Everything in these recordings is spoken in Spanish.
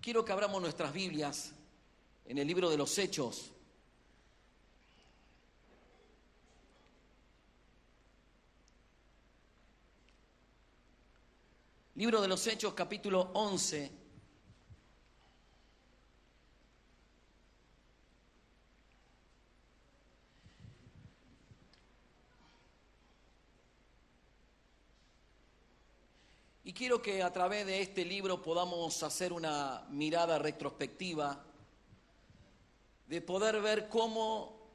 Quiero que abramos nuestras Biblias en el libro de los Hechos. Libro de los Hechos, capítulo 11. Y quiero que a través de este libro podamos hacer una mirada retrospectiva, de poder ver cómo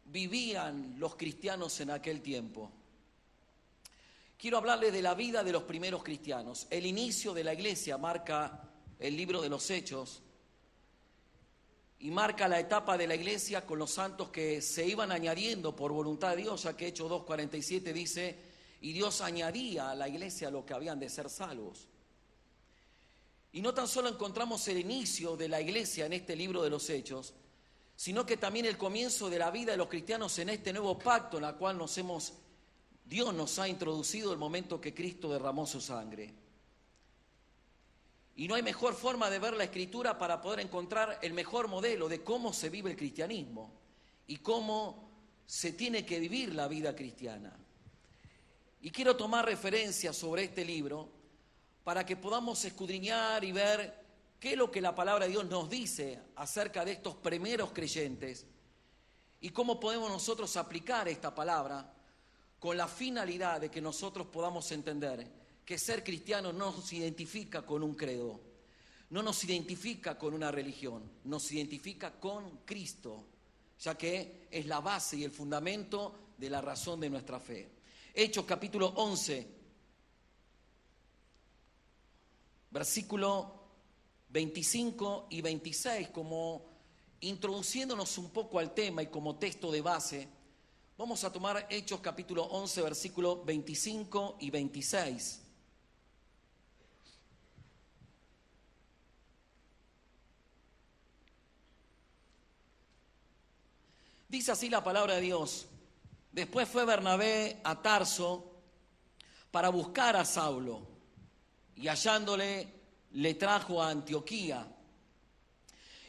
vivían los cristianos en aquel tiempo. Quiero hablarles de la vida de los primeros cristianos. El inicio de la iglesia marca el libro de los Hechos y marca la etapa de la iglesia con los santos que se iban añadiendo por voluntad de Dios, ya que Hechos 2:47 dice: y Dios añadía a la iglesia lo que habían de ser salvos. Y no tan solo encontramos el inicio de la iglesia en este libro de los Hechos, sino que también el comienzo de la vida de los cristianos en este nuevo pacto en el cual Dios nos ha introducido el momento que Cristo derramó su sangre. Y no hay mejor forma de ver la Escritura para poder encontrar el mejor modelo de cómo se vive el cristianismo y cómo se tiene que vivir la vida cristiana. Y quiero tomar referencia sobre este libro para que podamos escudriñar y ver qué es lo que la palabra de Dios nos dice acerca de estos primeros creyentes y cómo podemos nosotros aplicar esta palabra con la finalidad de que nosotros podamos entender que ser cristiano no nos identifica con un credo, no nos identifica con una religión, nos identifica con Cristo, ya que es la base y el fundamento de la razón de nuestra fe. Hechos capítulo 11, versículo 25 y 26, como introduciéndonos un poco al tema y como texto de base, vamos a tomar Hechos capítulo 11, versículo 25 y 26. Dice así la palabra de Dios: después fue Bernabé a Tarso para buscar a Saulo, y hallándole le trajo a Antioquía.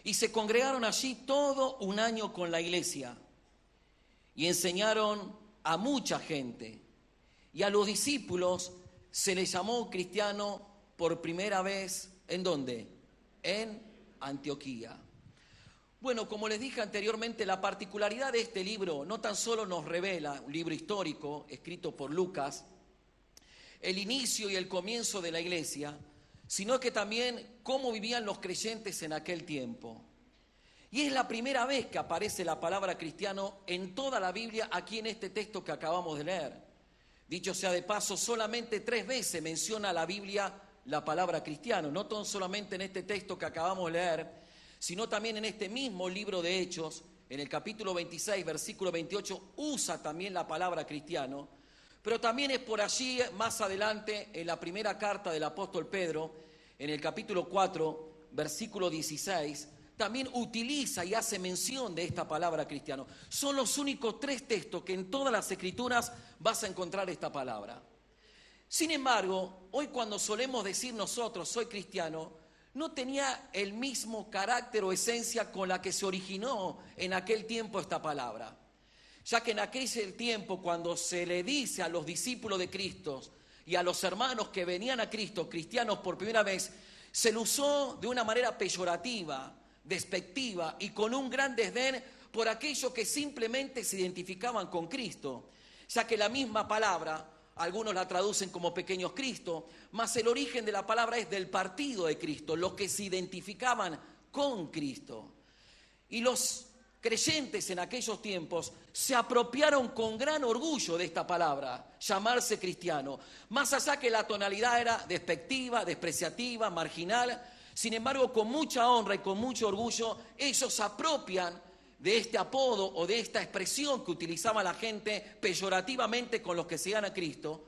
Y se congregaron allí todo un año con la iglesia, y enseñaron a mucha gente. Y a los discípulos se les llamó cristiano por primera vez, ¿en dónde? En Antioquía. Bueno, como les dije anteriormente, la particularidad de este libro no tan solo nos revela, un libro histórico escrito por Lucas, el inicio y el comienzo de la iglesia, sino que también cómo vivían los creyentes en aquel tiempo. Y es la primera vez que aparece la palabra cristiano en toda la Biblia, aquí en este texto que acabamos de leer. Dicho sea de paso, solamente 3 veces menciona la Biblia la palabra cristiano, no tan solamente en este texto que acabamos de leer, sino también en este mismo libro de Hechos, en el capítulo 26, versículo 28, usa también la palabra cristiano, pero también es por allí, más adelante, en la primera carta del apóstol Pedro, en el capítulo 4, versículo 16, también utiliza y hace mención de esta palabra cristiano. Son los únicos 3 textos que en todas las Escrituras vas a encontrar esta palabra. Sin embargo, hoy cuando solemos decir nosotros, soy cristiano, no tenía el mismo carácter o esencia con la que se originó en aquel tiempo esta palabra. Ya que en aquel tiempo, cuando se le dice a los discípulos de Cristo y a los hermanos que venían a Cristo, cristianos por primera vez, se lo usó de una manera peyorativa, despectiva y con un gran desdén por aquellos que simplemente se identificaban con Cristo. Ya que la misma palabra, algunos la traducen como pequeños Cristo, mas el origen de la palabra es del partido de Cristo, los que se identificaban con Cristo. Y los creyentes en aquellos tiempos se apropiaron con gran orgullo de esta palabra, llamarse cristiano. Más allá que la tonalidad era despectiva, despreciativa, marginal, sin embargo, con mucha honra y con mucho orgullo, ellos se apropian de este apodo o de esta expresión que utilizaba la gente peyorativamente con los que seguían a Cristo,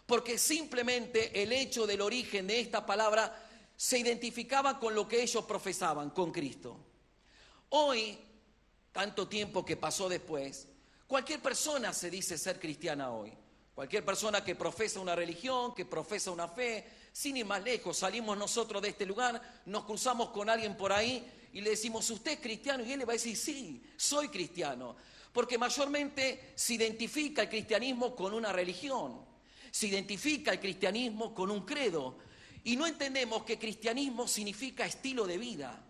porque simplemente el hecho del origen de esta palabra se identificaba con lo que ellos profesaban, con Cristo. Hoy, tanto tiempo que pasó después, cualquier persona se dice ser cristiana hoy. Cualquier persona que profesa una religión, que profesa una fe, Sin ir más lejos, salimos nosotros de este lugar, nos cruzamos con alguien por ahí y le decimos, ¿usted es cristiano? Y él le va a decir, sí, soy cristiano. Porque mayormente se identifica el cristianismo con una religión, se identifica el cristianismo con un credo. Y no entendemos que cristianismo significa estilo de vida.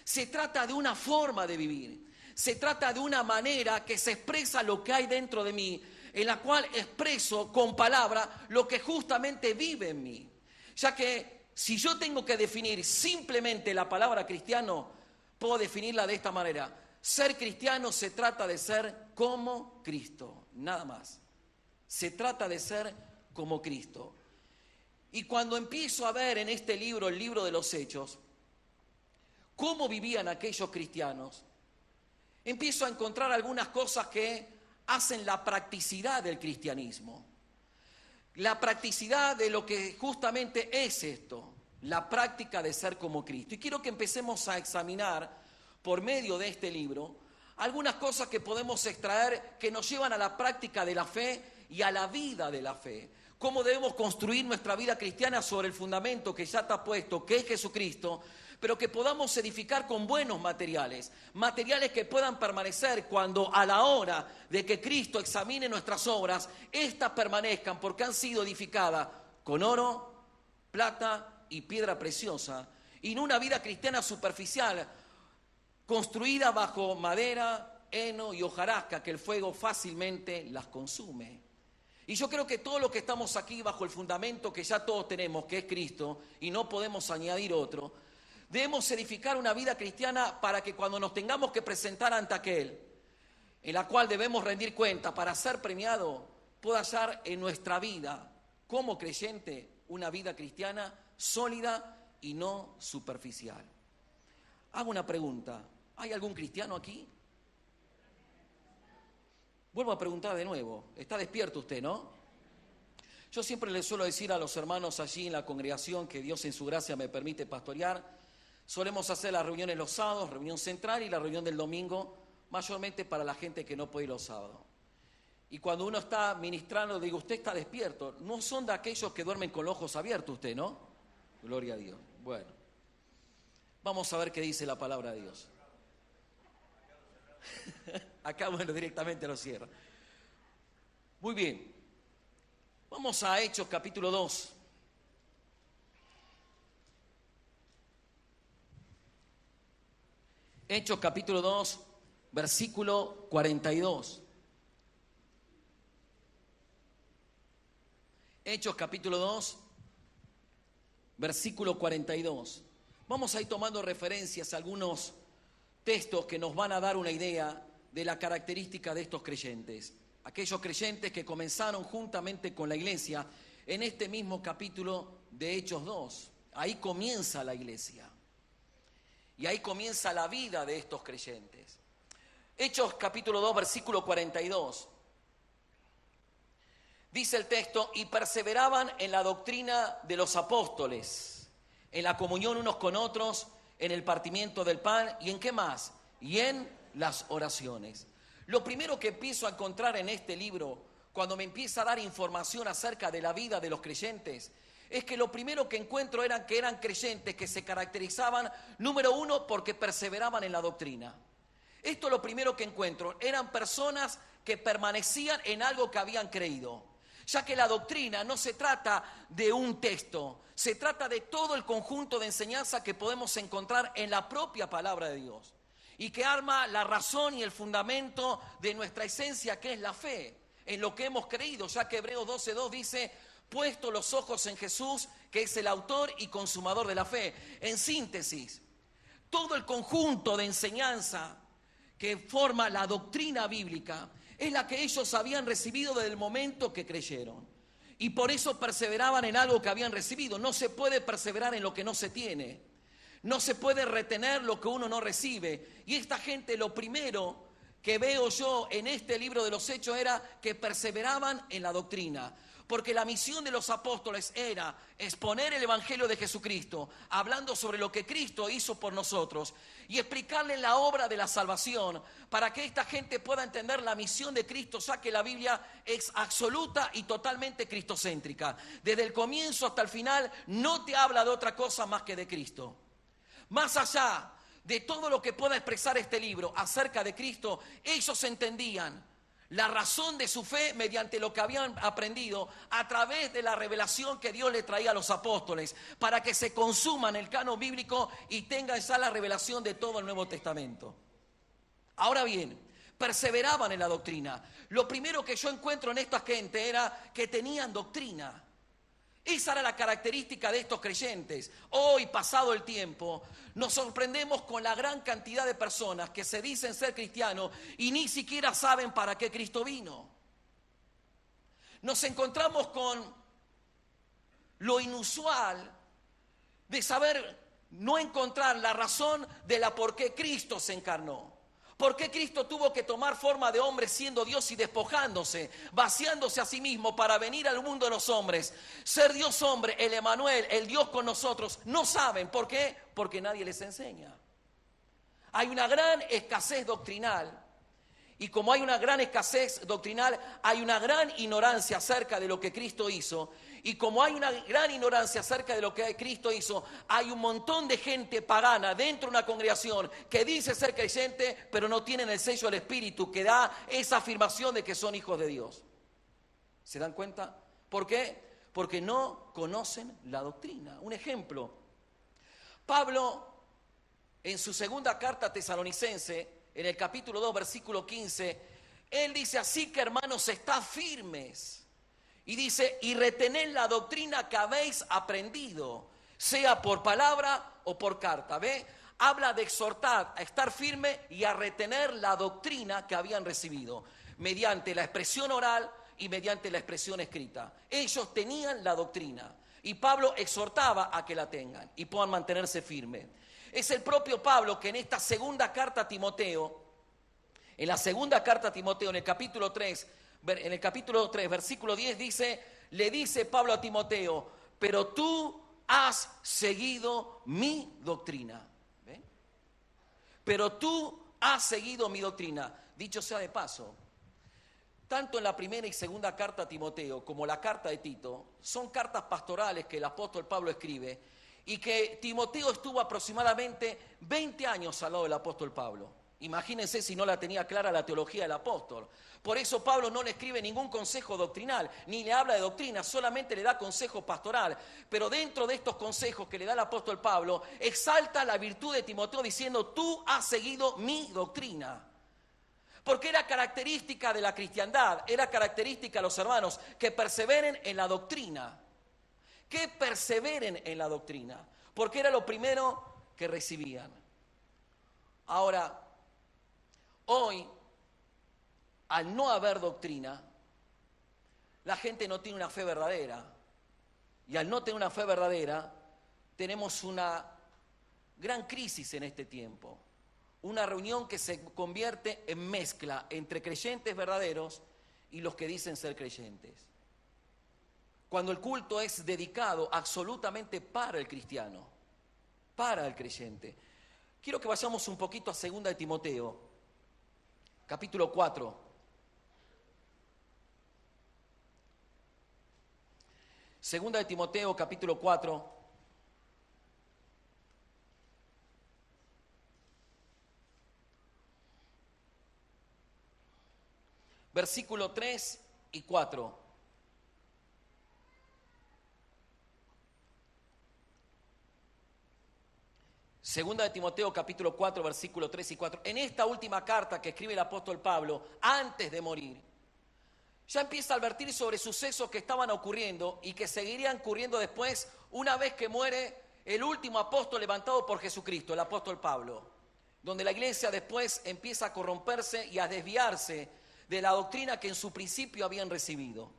Se trata de una forma de vivir, se trata de una manera que se expresa lo que hay dentro de mí, en la cual expreso con palabras lo que justamente vive en mí. Ya que si yo tengo que definir simplemente la palabra cristiano, puedo definirla de esta manera. Ser cristiano se trata de ser como Cristo, nada más. Se trata de ser como Cristo. Y cuando empiezo a ver en este libro, el libro de los Hechos, cómo vivían aquellos cristianos, empiezo a encontrar algunas cosas que hacen la practicidad del cristianismo. La practicidad de lo que justamente es esto, la práctica de ser como Cristo. Y quiero que empecemos a examinar, por medio de este libro, algunas cosas que podemos extraer que nos llevan a la práctica de la fe y a la vida de la fe. Cómo debemos construir nuestra vida cristiana sobre el fundamento que ya está puesto, que es Jesucristo, pero que podamos edificar con buenos materiales, materiales que puedan permanecer cuando a la hora de que Cristo examine nuestras obras, éstas permanezcan porque han sido edificadas con oro, plata y piedra preciosa, y no una vida cristiana superficial, construida bajo madera, heno y hojarasca, que el fuego fácilmente las consume. Y yo creo que todos los que estamos aquí bajo el fundamento que ya todos tenemos, que es Cristo, y no podemos añadir otro, debemos edificar una vida cristiana para que cuando nos tengamos que presentar ante aquel, en la cual debemos rendir cuenta para ser premiado, pueda hallar en nuestra vida, como creyente, una vida cristiana sólida y no superficial. Hago una pregunta, ¿hay algún cristiano aquí? Vuelvo a preguntar de nuevo, ¿está despierto usted, no? Yo siempre le suelo decir a los hermanos allí en la congregación que Dios en su gracia me permite pastorear. Solemos hacer las reuniones los sábados, reunión central y la reunión del domingo, mayormente para la gente que no puede ir los sábados. Y cuando uno está ministrando, digo, usted está despierto. No son de aquellos que duermen con los ojos abiertos usted, ¿no? Gloria a Dios. Bueno, vamos a ver qué dice la palabra de Dios. Acá, bueno, directamente lo cierra. Muy bien. Vamos a Hechos capítulo 2. Hechos capítulo 2, versículo 42. Hechos capítulo 2, versículo 42. Vamos a ir tomando referencias a algunos textos que nos van a dar una idea de la característica de estos creyentes. Aquellos creyentes que comenzaron juntamente con la iglesia en este mismo capítulo de Hechos 2. Ahí comienza la iglesia. Y ahí comienza la vida de estos creyentes. Hechos capítulo 2, versículo 42. Dice el texto, y perseveraban en la doctrina de los apóstoles, en la comunión unos con otros, en el partimiento del pan, ¿y en qué más? Y en las oraciones. Lo primero que empiezo a encontrar en este libro, cuando me empieza a dar información acerca de la vida de los creyentes, es que lo primero que encuentro eran que eran creyentes que se caracterizaban, número uno, porque perseveraban en la doctrina. Esto es lo primero que encuentro. Eran personas que permanecían en algo que habían creído. Ya que la doctrina no se trata de un texto, se trata de todo el conjunto de enseñanza que podemos encontrar en la propia palabra de Dios. Y que arma la razón y el fundamento de nuestra esencia, que es la fe, en lo que hemos creído. Ya que Hebreos 12:2 dice, puesto los ojos en Jesús, que es el autor y consumador de la fe. En síntesis, todo el conjunto de enseñanza que forma la doctrina bíblica es la que ellos habían recibido desde el momento que creyeron. Y por eso perseveraban en algo que habían recibido. No se puede perseverar en lo que no se tiene. No se puede retener lo que uno no recibe. Y esta gente, lo primero que veo yo en este libro de los Hechos era que perseveraban en la doctrina. Porque la misión de los apóstoles era exponer el Evangelio de Jesucristo, hablando sobre lo que Cristo hizo por nosotros y explicarle la obra de la salvación para que esta gente pueda entender la misión de Cristo, ya que la Biblia es absoluta y totalmente cristocéntrica. Desde el comienzo hasta el final no te habla de otra cosa más que de Cristo. Más allá de todo lo que pueda expresar este libro acerca de Cristo, ellos entendían la razón de su fe mediante lo que habían aprendido a través de la revelación que Dios le traía a los apóstoles, para que se consuman el canon bíblico y tengan ya la revelación de todo el Nuevo Testamento. Ahora bien, perseveraban en la doctrina. Lo primero que yo encuentro en esta gente era que tenían doctrina. Esa era la característica de estos creyentes. Hoy, pasado el tiempo, nos sorprendemos con la gran cantidad de personas que se dicen ser cristianos y ni siquiera saben para qué Cristo vino. Nos encontramos con lo inusual de saber no encontrar la razón de la por qué Cristo se encarnó. ¿Por qué Cristo tuvo que tomar forma de hombre siendo Dios y despojándose, vaciándose a sí mismo para venir al mundo de los hombres? Ser Dios hombre, el Emanuel, el Dios con nosotros, no saben. ¿Por qué? Porque nadie les enseña. Hay una gran escasez doctrinal. Y como hay una gran escasez doctrinal, hay una gran ignorancia acerca de lo que Cristo hizo. Y como hay una gran ignorancia acerca de lo que Cristo hizo, hay un montón de gente pagana dentro de una congregación que dice ser creyente, pero no tienen el sello del Espíritu que da esa afirmación de que son hijos de Dios. ¿Se dan cuenta? ¿Por qué? Porque no conocen la doctrina. Un ejemplo, Pablo en su segunda carta a Tesalonicense, en el capítulo 2, versículo 15, él dice: así que hermanos, estad firmes. Y dice: y retened la doctrina que habéis aprendido, sea por palabra o por carta. ¿Ve? Habla de exhortar a estar firme y a retener la doctrina que habían recibido, mediante la expresión oral y mediante la expresión escrita. Ellos tenían la doctrina y Pablo exhortaba a que la tengan y puedan mantenerse firmes. Es el propio Pablo que en esta segunda carta a Timoteo, en la segunda carta a Timoteo, en el capítulo 3, versículo 10 le dice Pablo a Timoteo: pero tú has seguido mi doctrina. ¿Ven? Pero tú has seguido mi doctrina. Dicho sea de paso, tanto en la primera y segunda carta a Timoteo como la carta de Tito son cartas pastorales que el apóstol Pablo escribe, y que Timoteo estuvo aproximadamente 20 años al lado del apóstol Pablo. Imagínense si no la tenía clara la teología del apóstol. Por eso Pablo no le escribe ningún consejo doctrinal, ni le habla de doctrina, solamente le da consejo pastoral. Pero dentro de estos consejos que le da el apóstol Pablo, exalta la virtud de Timoteo diciendo: tú has seguido mi doctrina. Porque era característica de la cristiandad, era característica de los hermanos que perseveren en la doctrina. Que perseveren en la doctrina, porque era lo primero que recibían. Ahora, hoy, al no haber doctrina, la gente no tiene una fe verdadera. Y al no tener una fe verdadera, tenemos una gran crisis en este tiempo. Una reunión que se convierte en mezcla entre creyentes verdaderos y los que dicen ser creyentes. Cuando el culto es dedicado absolutamente para el cristiano, para el creyente. Quiero que vayamos un poquito a 2 de Timoteo, capítulo 4. 2 de Timoteo, capítulo 4. Versículo 3 y 4. Segunda de Timoteo, capítulo 4, versículo 3 y 4. En esta última carta que escribe el apóstol Pablo, antes de morir, ya empieza a advertir sobre sucesos que estaban ocurriendo y que seguirían ocurriendo después, una vez que muere el último apóstol levantado por Jesucristo, el apóstol Pablo, donde la iglesia después empieza a corromperse y a desviarse de la doctrina que en su principio habían recibido.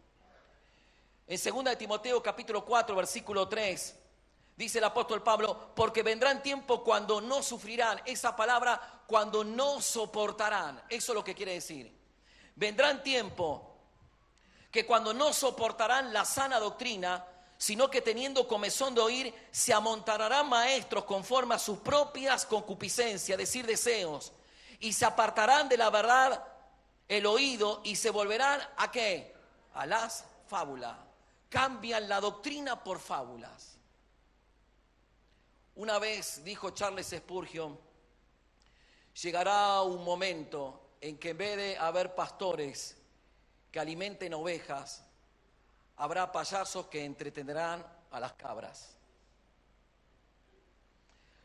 En segunda de Timoteo, capítulo 4, versículo 3, dice el apóstol Pablo: porque vendrán tiempos cuando no sufrirán. Esa palabra, cuando no soportarán, eso es lo que quiere decir. Vendrán tiempos que cuando no soportarán la sana doctrina, sino que teniendo comezón de oír, se amontonarán maestros conforme a sus propias concupiscencias, es decir, deseos, y se apartarán de la verdad el oído y se volverán ¿a qué? A las fábulas. Cambian la doctrina por fábulas. Una vez dijo Charles Spurgeon, llegará un momento en que en vez de haber pastores que alimenten ovejas, habrá payasos que entretendrán a las cabras.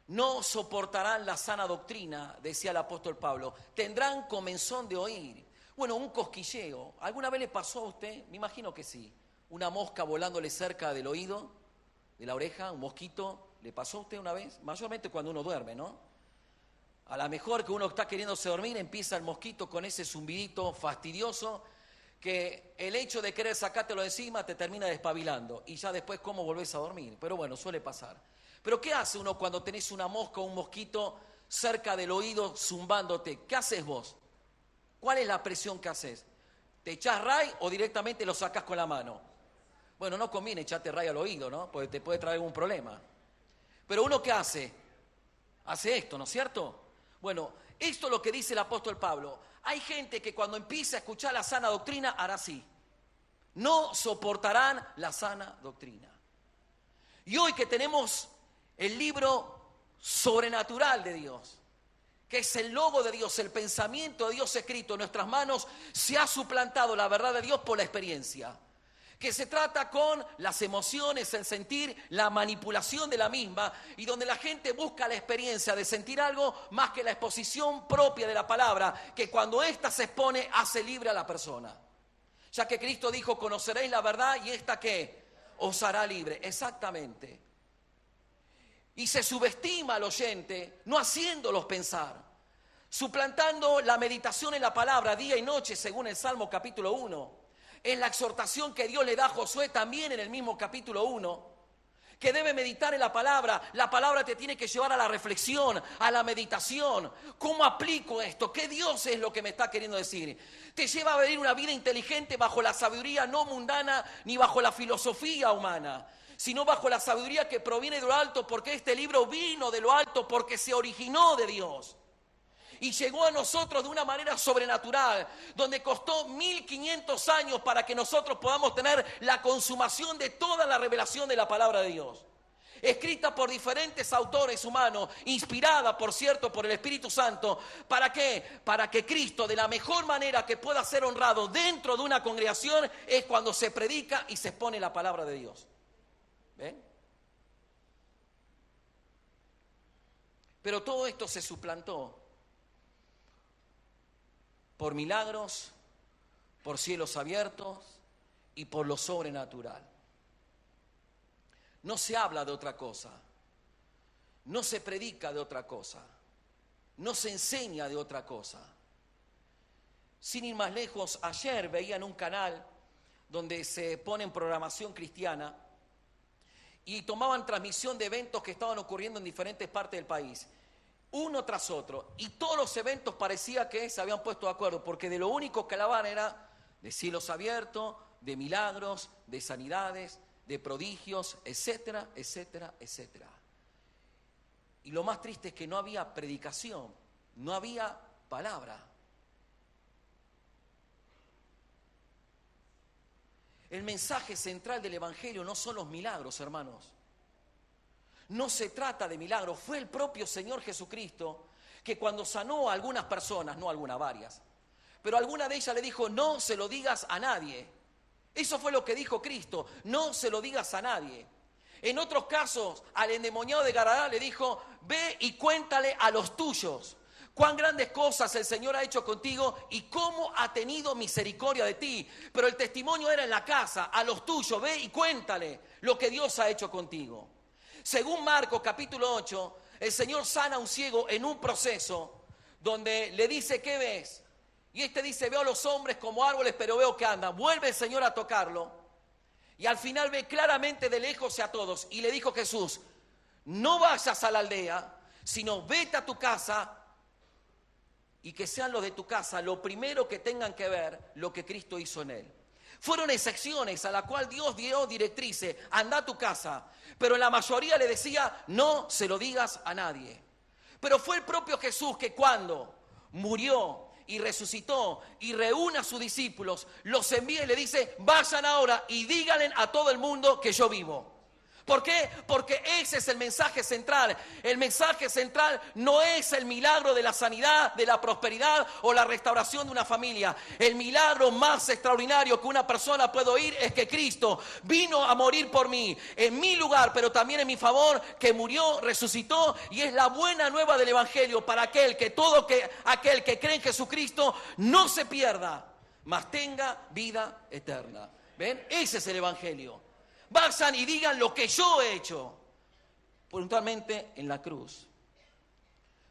No soportarán la sana doctrina, decía el apóstol Pablo, tendrán comezón de oír. Bueno, un cosquilleo. ¿Alguna vez le pasó a usted? Me imagino que sí. Una mosca volándole cerca del oído, de la oreja, un mosquito. ¿Le pasó a usted una vez? Mayormente cuando uno duerme, ¿no? A lo mejor que uno está queriéndose dormir, empieza el mosquito con ese zumbidito fastidioso que el hecho de querer sacártelo de encima te termina despabilando. Y ya después, ¿cómo volvés a dormir? Pero bueno, suele pasar. Pero ¿qué hace uno cuando tenés una mosca o un mosquito cerca del oído zumbándote? ¿Qué haces vos? ¿Cuál es la presión que haces? ¿Te echás ray o directamente lo sacás con la mano? Bueno, no conviene echarte ray al oído, ¿no? Porque te puede traer algún problema. Pero uno ¿qué hace? Hace esto, ¿no es cierto? Bueno, esto es lo que dice el apóstol Pablo. Hay gente que cuando empieza a escuchar la sana doctrina hará así. No soportarán la sana doctrina. Y hoy que tenemos el libro sobrenatural de Dios, que es el logo de Dios, el pensamiento de Dios escrito en nuestras manos, se ha suplantado la verdad de Dios por la experiencia. Que se trata con las emociones, el sentir, la manipulación de la misma, y donde la gente busca la experiencia de sentir algo más que la exposición propia de la palabra, que cuando ésta se expone hace libre a la persona. Ya que Cristo dijo, conoceréis la verdad y esta ¿qué? Os hará libre. Exactamente. Y se subestima al oyente, no haciéndolos pensar, suplantando la meditación en la palabra día y noche, según el Salmo capítulo 1. Es la exhortación que Dios le da a Josué también en el mismo capítulo 1, que debe meditar en la palabra te tiene que llevar a la reflexión, a la meditación. ¿Cómo aplico esto? ¿Qué Dios es lo que me está queriendo decir? Te lleva a vivir una vida inteligente bajo la sabiduría no mundana ni bajo la filosofía humana, sino bajo la sabiduría que proviene de lo alto, porque este libro vino de lo alto, porque se originó de Dios. Y llegó a nosotros de una manera sobrenatural, donde costó 1500 años para que nosotros podamos tener la consumación de toda la revelación de la palabra de Dios. Escrita por diferentes autores humanos, inspirada, por cierto, por el Espíritu Santo. ¿Para qué? Para que Cristo, de la mejor manera que pueda ser honrado dentro de una congregación, es cuando se predica y se expone la palabra de Dios. ¿Ven? Pero todo esto se suplantó por milagros, por cielos abiertos y por lo sobrenatural. No se habla de otra cosa, no se predica de otra cosa, no se enseña de otra cosa. Sin ir más lejos, ayer veía en un canal donde se pone en programación cristiana y tomaban transmisión de eventos que estaban ocurriendo en diferentes partes del país, uno tras otro, y todos los eventos parecía que se habían puesto de acuerdo, porque de lo único que hablaban era de cielos abiertos, de milagros, de sanidades, de prodigios, etcétera, etcétera, etcétera. Y lo más triste es que no había predicación, no había palabra. El mensaje central del Evangelio no son los milagros, hermanos. No se trata de milagros, fue el propio Señor Jesucristo que cuando sanó a algunas personas, no algunas, varias, pero alguna de ellas le dijo, no se lo digas a nadie. Eso fue lo que dijo Cristo, no se lo digas a nadie. En otros casos, al endemoniado de Gadara le dijo, ve y cuéntale a los tuyos cuán grandes cosas el Señor ha hecho contigo y cómo ha tenido misericordia de ti. Pero el testimonio era en la casa, a los tuyos, ve y cuéntale lo que Dios ha hecho contigo. Según Marcos capítulo 8, el Señor sana a un ciego en un proceso donde le dice, ¿qué ves? Y este dice, veo a los hombres como árboles, pero veo que andan. Vuelve el Señor a tocarlo y al final ve claramente de lejos a todos. Y le dijo Jesús, no vayas a la aldea, sino vete a tu casa y que sean los de tu casa lo primero que tengan que ver lo que Cristo hizo en él. Fueron excepciones a la cual Dios dio directrices, anda a tu casa. Pero la mayoría le decía, no se lo digas a nadie. Pero fue el propio Jesús que cuando murió y resucitó y reúne a sus discípulos, los envía y le dice, vayan ahora y díganle a todo el mundo que yo vivo. ¿Por qué? Porque ese es el mensaje central. El mensaje central no es el milagro de la sanidad, de la prosperidad o la restauración de una familia. El milagro más extraordinario que una persona puede oír es que Cristo vino a morir por mí, en mi lugar, pero también en mi favor, que murió, resucitó, y es la buena nueva del Evangelio para aquel que cree en Jesucristo no se pierda, mas tenga vida eterna. ¿Ven? Ese es el Evangelio. Vayan y digan lo que yo he hecho. Puntualmente en la cruz.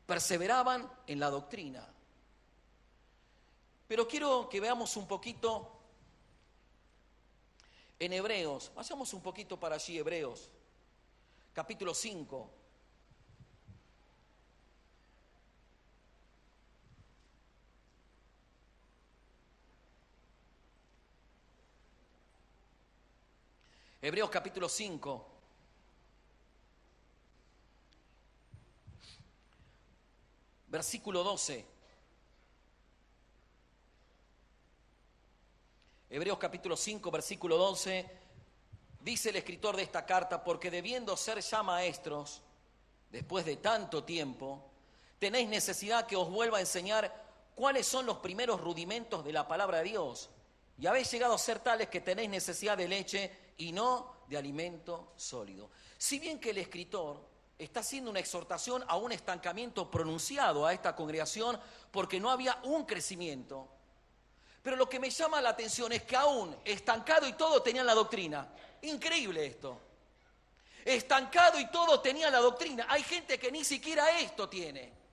Perseveraban en la doctrina. Pero quiero que veamos un poquito en Hebreos. Vayamos un poquito para allí, Hebreos, capítulo 5. Hebreos capítulo 5, versículo 12. Hebreos capítulo 5, versículo 12, dice el escritor de esta carta, porque debiendo ser ya maestros, después de tanto tiempo, tenéis necesidad que os vuelva a enseñar cuáles son los primeros rudimentos de la palabra de Dios. Y habéis llegado a ser tales que tenéis necesidad de leche y no de alimento sólido. Si bien que el escritor está haciendo una exhortación a un estancamiento pronunciado a esta congregación porque no había un crecimiento, pero lo que me llama la atención es que aún estancado y todo tenían la doctrina. Increíble esto. Estancado y todo tenían la doctrina. Hay gente que ni siquiera esto tiene.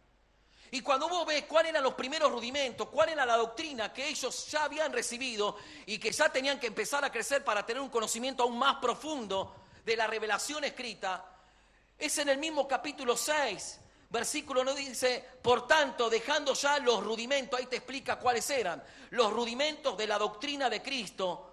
Y cuando vos ves cuáles eran los primeros rudimentos, cuál era la doctrina que ellos ya habían recibido y que ya tenían que empezar a crecer para tener un conocimiento aún más profundo de la revelación escrita, es en el mismo capítulo 6, versículo 1 dice, por tanto, dejando ya los rudimentos, ahí te explica cuáles eran, los rudimentos de la doctrina de Cristo,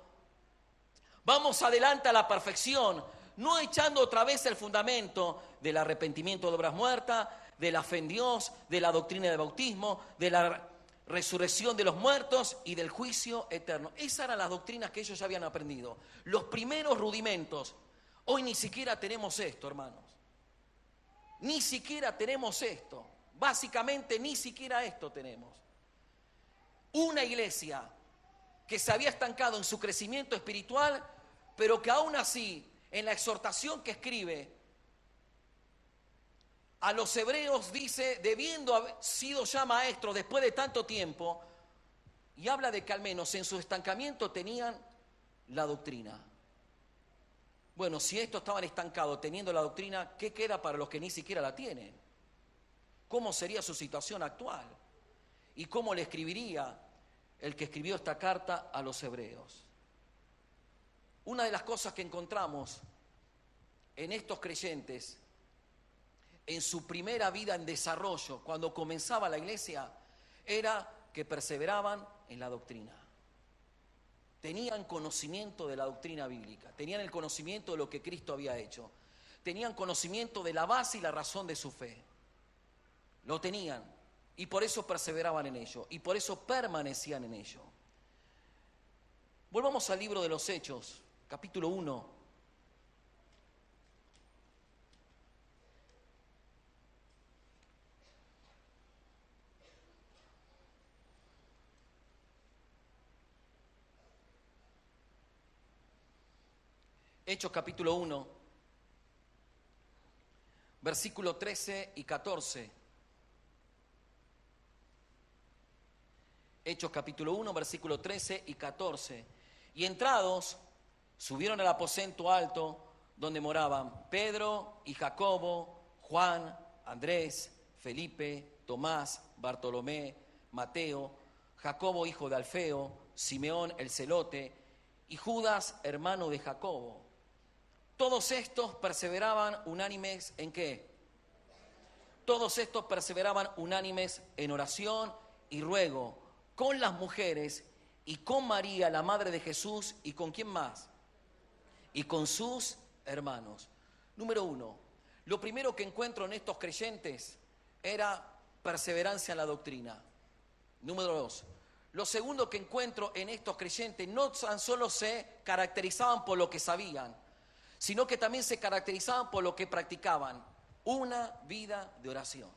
vamos adelante a la perfección, no echando otra vez el fundamento del arrepentimiento de obras muertas, de la fe en Dios, de la doctrina del bautismo, de la resurrección de los muertos y del juicio eterno. Esas eran las doctrinas que ellos ya habían aprendido. Los primeros rudimentos. Hoy ni siquiera tenemos esto, hermanos. Ni siquiera tenemos esto. Básicamente ni siquiera esto tenemos. Una iglesia que se había estancado en su crecimiento espiritual, pero que aún así, en la exhortación que escribe a los hebreos dice, debiendo haber sido ya maestros después de tanto tiempo, y habla de que al menos en su estancamiento tenían la doctrina. Bueno, si estos estaban estancados teniendo la doctrina, ¿qué queda para los que ni siquiera la tienen? ¿Cómo sería su situación actual? ¿Y cómo le escribiría el que escribió esta carta a los hebreos? Una de las cosas que encontramos en estos creyentes en su primera vida en desarrollo, cuando comenzaba la iglesia, era que perseveraban en la doctrina. Tenían conocimiento de la doctrina bíblica, tenían el conocimiento de lo que Cristo había hecho, tenían conocimiento de la base y la razón de su fe. Lo tenían y por eso perseveraban en ello y por eso permanecían en ello. Volvamos al libro de los Hechos, capítulo 1. Hechos capítulo 1, versículo 13 y 14. Hechos capítulo 1, versículo 13 y 14. Y entrados, subieron al aposento alto donde moraban Pedro y Jacobo, Juan, Andrés, Felipe, Tomás, Bartolomé, Mateo, Jacobo hijo de Alfeo, Simeón el celote y Judas hermano de Jacobo. Todos estos perseveraban unánimes ¿en qué? Todos estos perseveraban unánimes en oración y ruego con las mujeres y con María, la madre de Jesús, y con quién más, y con sus hermanos. Número 1, lo primero que encuentro en estos creyentes era perseverancia en la doctrina. Número 2, lo segundo que encuentro en estos creyentes, no tan solo se caracterizaban por lo que sabían, sino que también se caracterizaban por lo que practicaban, una vida de oración.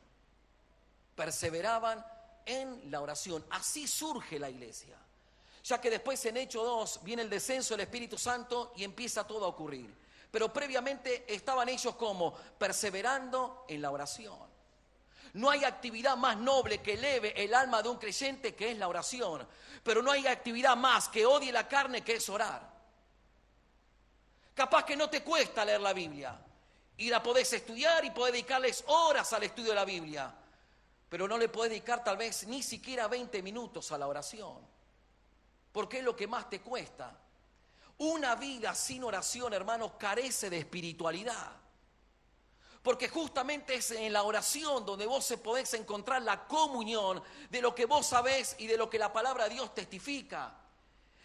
Perseveraban en la oración. Así surge la iglesia. Ya que después en Hechos 2 viene el descenso del Espíritu Santo y empieza todo a ocurrir. Pero previamente estaban ellos como perseverando en la oración. No hay actividad más noble que eleve el alma de un creyente que es la oración. Pero no hay actividad más que odie la carne que es orar. Capaz que no te cuesta leer la Biblia y la podés estudiar y podés dedicarles horas al estudio de la Biblia, pero no le podés dedicar tal vez ni siquiera 20 minutos a la oración, porque es lo que más te cuesta. Una vida sin oración, hermanos, carece de espiritualidad, porque justamente es en la oración donde vos podés encontrar la comunión de lo que vos sabés y de lo que la palabra de Dios testifica.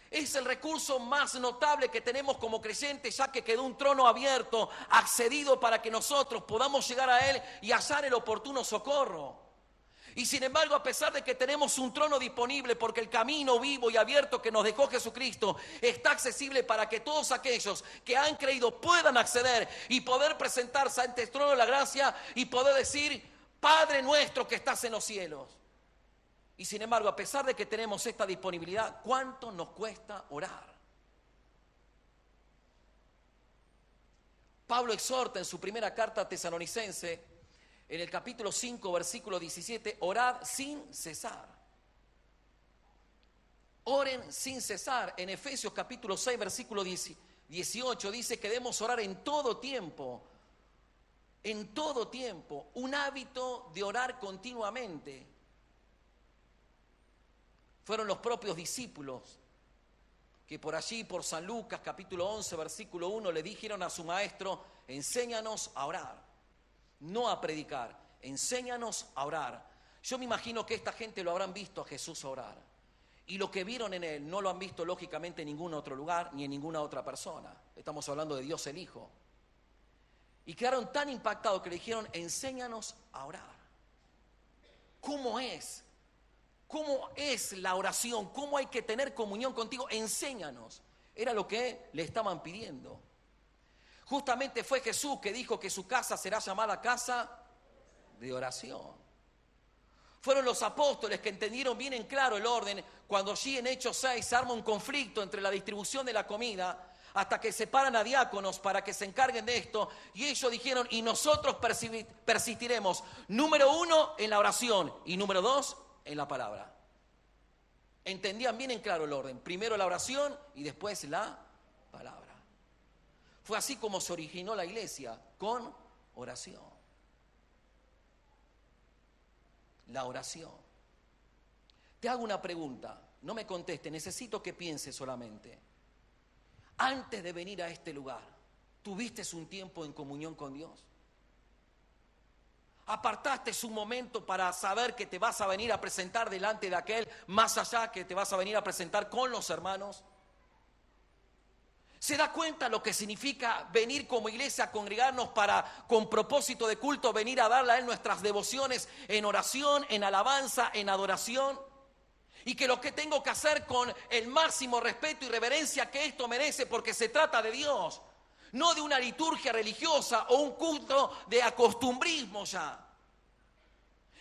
Es el recurso más notable que tenemos como creyentes, ya que quedó un trono abierto, accedido para que nosotros podamos llegar a Él y hallar el oportuno socorro. Y sin embargo, a pesar de que tenemos un trono disponible, porque el camino vivo y abierto que nos dejó Jesucristo está accesible para que todos aquellos que han creído puedan acceder y poder presentarse ante el trono de la gracia y poder decir: Padre nuestro que estás en los cielos. Y sin embargo, a pesar de que tenemos esta disponibilidad, ¿cuánto nos cuesta orar? Pablo exhorta en su primera carta a Tesalonicense, en el capítulo 5, versículo 17, orad sin cesar. Oren sin cesar. En Efesios capítulo 6, versículo 18, dice que debemos orar en todo tiempo. En todo tiempo. Un hábito de orar continuamente. Fueron los propios discípulos que por allí, por San Lucas, capítulo 11, versículo 1, le dijeron a su maestro: enséñanos a orar, no a predicar, enséñanos a orar. Yo me imagino que esta gente lo habrán visto a Jesús orar, y lo que vieron en Él no lo han visto lógicamente en ningún otro lugar, ni en ninguna otra persona. Estamos hablando de Dios el Hijo. Y quedaron tan impactados que le dijeron: enséñanos a orar. ¿Cómo es? ¿Cómo es la oración? ¿Cómo hay que tener comunión contigo? Enséñanos. Era lo que le estaban pidiendo. Justamente fue Jesús que dijo que su casa será llamada casa de oración. Fueron los apóstoles que entendieron bien en claro el orden cuando allí en Hechos 6 se arma un conflicto entre la distribución de la comida, hasta que separan a diáconos para que se encarguen de esto, y ellos dijeron: y nosotros persistiremos, número 1, en la oración, y número 2, en la palabra. Entendían bien en claro el orden: primero la oración y después la palabra. Fue así como se originó la iglesia, con oración. La oración. Te hago una pregunta, no me contestes, necesito que pienses solamente. Antes de venir a este lugar, ¿tuviste un tiempo en comunión con Dios? ¿Apartaste un momento para saber que te vas a venir a presentar delante de aquel más allá, que te vas a venir a presentar con los hermanos? ¿Se da cuenta lo que significa venir como iglesia a congregarnos para, con propósito de culto, venir a darle a Él nuestras devociones en oración, en alabanza, en adoración? Y que lo que tengo que hacer con el máximo respeto y reverencia que esto merece, porque se trata de Dios, no de una liturgia religiosa o un culto de acostumbrismo ya.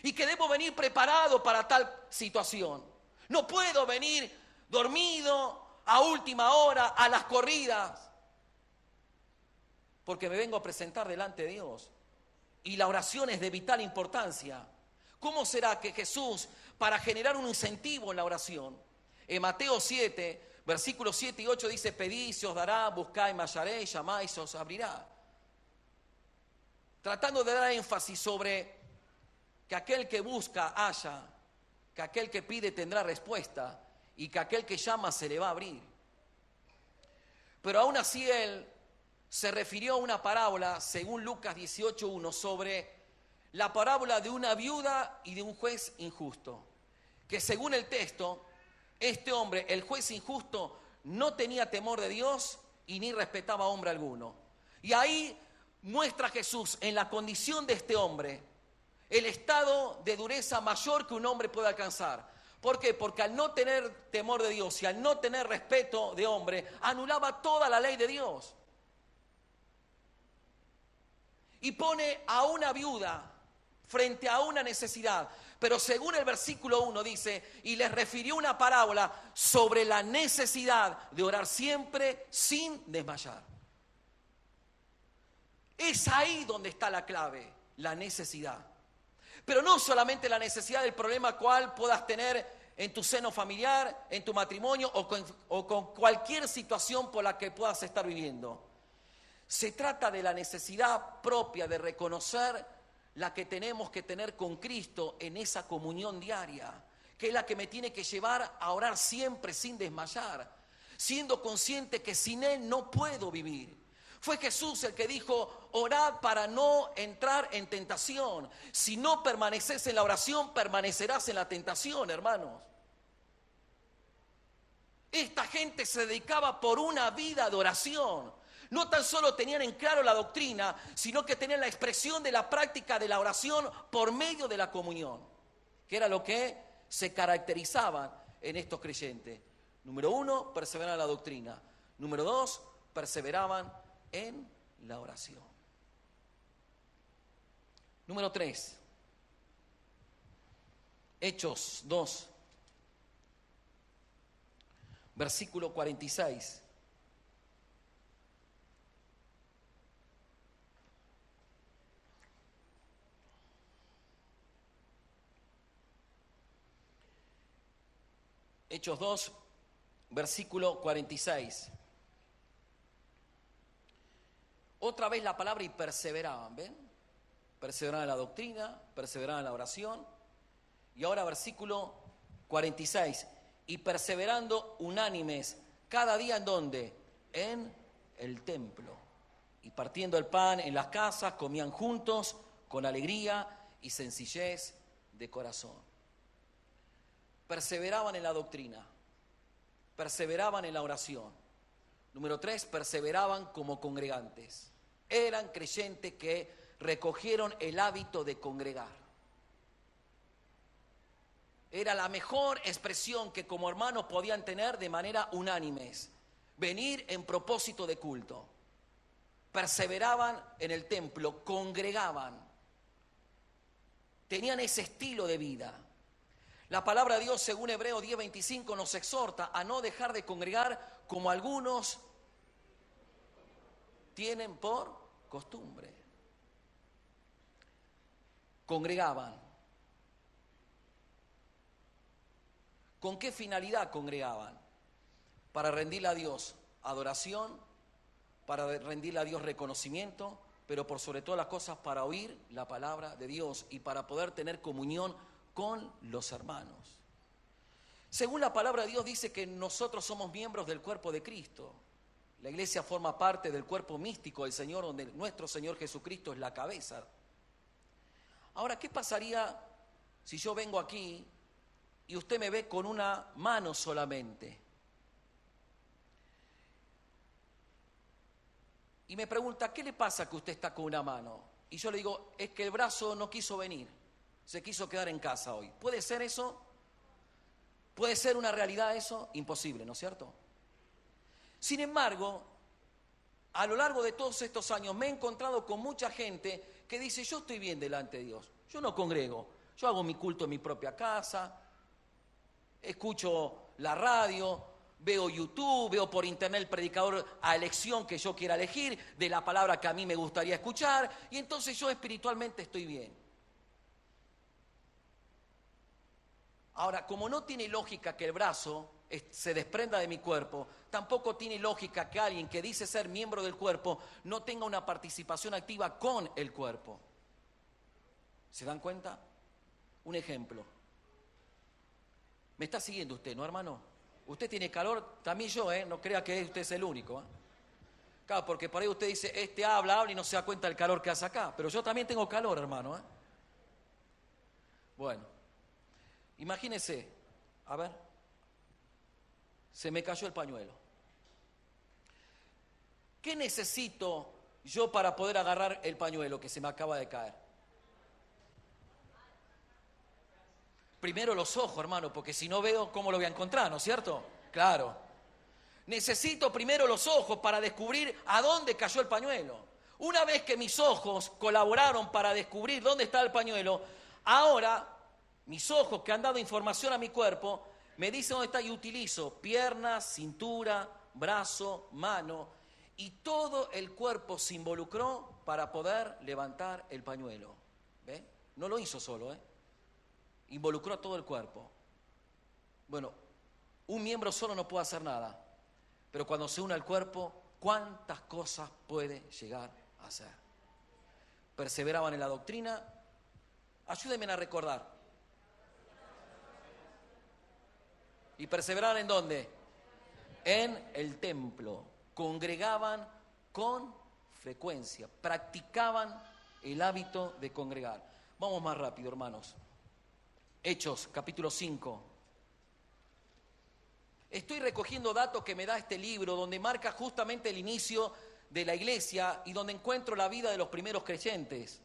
Y que debo venir preparado para tal situación. No puedo venir dormido a última hora, a las corridas, porque me vengo a presentar delante de Dios. Y la oración es de vital importancia. ¿Cómo será que Jesús, para generar un incentivo en la oración, en Mateo 7, versículos 7 y 8 dice: pedid y se os dará, buscad y me hallaréis, llamad y se os abrirá? Tratando de dar énfasis sobre que aquel que busca halla, que aquel que pide tendrá respuesta, y que aquel que llama se le va a abrir. Pero aún así Él se refirió a una parábola, según Lucas 18:1, sobre la parábola de una viuda y de un juez injusto, que según el texto Este hombre, el juez injusto, no tenía temor de Dios y ni respetaba a hombre alguno. Y ahí muestra Jesús en la condición de este hombre el estado de dureza mayor que un hombre puede alcanzar. ¿Por qué? Porque al no tener temor de Dios y al no tener respeto de hombre, anulaba toda la ley de Dios. Y pone a una viuda frente a una necesidad. Pero según el versículo 1 dice, y les refirió una parábola sobre la necesidad de orar siempre sin desmayar. Es ahí donde está la clave, la necesidad. Pero no solamente la necesidad del problema cual puedas tener en tu seno familiar, en tu matrimonio o con cualquier situación por la que puedas estar viviendo. Se trata de la necesidad propia de reconocer la que tenemos que tener con Cristo en esa comunión diaria, que es la que me tiene que llevar a orar siempre sin desmayar, siendo consciente que sin Él no puedo vivir. Fue Jesús el que dijo, orad para no entrar en tentación. Si no permaneces en la oración, permanecerás en la tentación, hermanos. Esta gente se dedicaba por una vida de oración. No tan solo tenían en claro la doctrina, sino que tenían la expresión de la práctica de la oración por medio de la comunión, que era lo que se caracterizaban en estos creyentes. Número 1, perseveraban en la doctrina. Número 2, perseveraban en la oración. Número 3, Hechos 2, versículo 46. Hechos 2, versículo 46. Otra vez la palabra y perseveraban, ¿ven? Perseveraban en la doctrina, perseveraban en la oración. Y ahora versículo 46. Y perseverando unánimes, cada día ¿en dónde? En el templo. Y partiendo el pan en las casas, comían juntos con alegría y sencillez de corazón. Perseveraban en la doctrina, perseveraban en la oración. Número 3, perseveraban como congregantes. Eran creyentes que recogieron el hábito de congregar. Era la mejor expresión que como hermanos podían tener de manera unánimes. Venir en propósito de culto. Perseveraban en el templo, congregaban. Tenían ese estilo de vida. La palabra de Dios, según Hebreos 10:25, nos exhorta a no dejar de congregar como algunos tienen por costumbre. Congregaban. ¿Con qué finalidad congregaban? Para rendirle a Dios adoración, para rendirle a Dios reconocimiento, pero por sobre todas las cosas para oír la palabra de Dios y para poder tener comunión con los hermanos. Según la palabra de Dios dice que nosotros somos miembros del cuerpo de Cristo. La iglesia forma parte del cuerpo místico del Señor, donde nuestro Señor Jesucristo es la cabeza. Ahora, ¿qué pasaría si yo vengo aquí y usted me ve con una mano solamente? Y me pregunta, ¿qué le pasa que usted está con una mano? Y yo le digo, es que el brazo no quiso venir, se quiso quedar en casa hoy. ¿Puede ser eso? ¿Puede ser una realidad eso? Imposible, ¿no es cierto? Sin embargo, a lo largo de todos estos años me he encontrado con mucha gente que dice, yo estoy bien delante de Dios, yo no congrego, yo hago mi culto en mi propia casa, escucho la radio, veo YouTube, veo por internet el predicador a elección que yo quiera elegir, de la palabra que a mí me gustaría escuchar, y entonces yo espiritualmente estoy bien. Ahora, como no tiene lógica que el brazo se desprenda de mi cuerpo, tampoco tiene lógica que alguien que dice ser miembro del cuerpo no tenga una participación activa con el cuerpo. ¿Se dan cuenta? Un ejemplo. ¿Me está siguiendo usted, no, hermano? Usted tiene calor, también yo, no crea que usted es el único. Claro, porque por ahí usted dice, este habla y no se da cuenta del calor que hace acá. Pero yo también tengo calor, hermano. Bueno, imagínese, a ver, Se me cayó el pañuelo. ¿Qué necesito yo para poder agarrar el pañuelo que se me acaba de caer? Primero los ojos, hermano, porque si no veo, ¿cómo lo voy a encontrar, no es cierto? Claro. Necesito primero los ojos para descubrir a dónde cayó el pañuelo. Una vez que mis ojos colaboraron para descubrir dónde está el pañuelo, ahora mis ojos que han dado información a mi cuerpo me dicen dónde está y utilizo piernas, cintura, brazo, mano y todo el cuerpo se involucró para poder levantar el pañuelo. ¿Ve? No lo hizo solo, involucró a todo el cuerpo. Bueno, un miembro solo no puede hacer nada, pero cuando se une al cuerpo, ¿cuántas cosas puede llegar a hacer? Perseveraban en la doctrina. Ayúdenme a recordar. ¿Y perseveraban en dónde? En el templo. Congregaban con frecuencia. Practicaban el hábito de congregar. Vamos más rápido, hermanos. Hechos, capítulo 5. Estoy recogiendo datos que me da este libro, donde marca justamente el inicio de la iglesia y donde encuentro la vida de los primeros creyentes.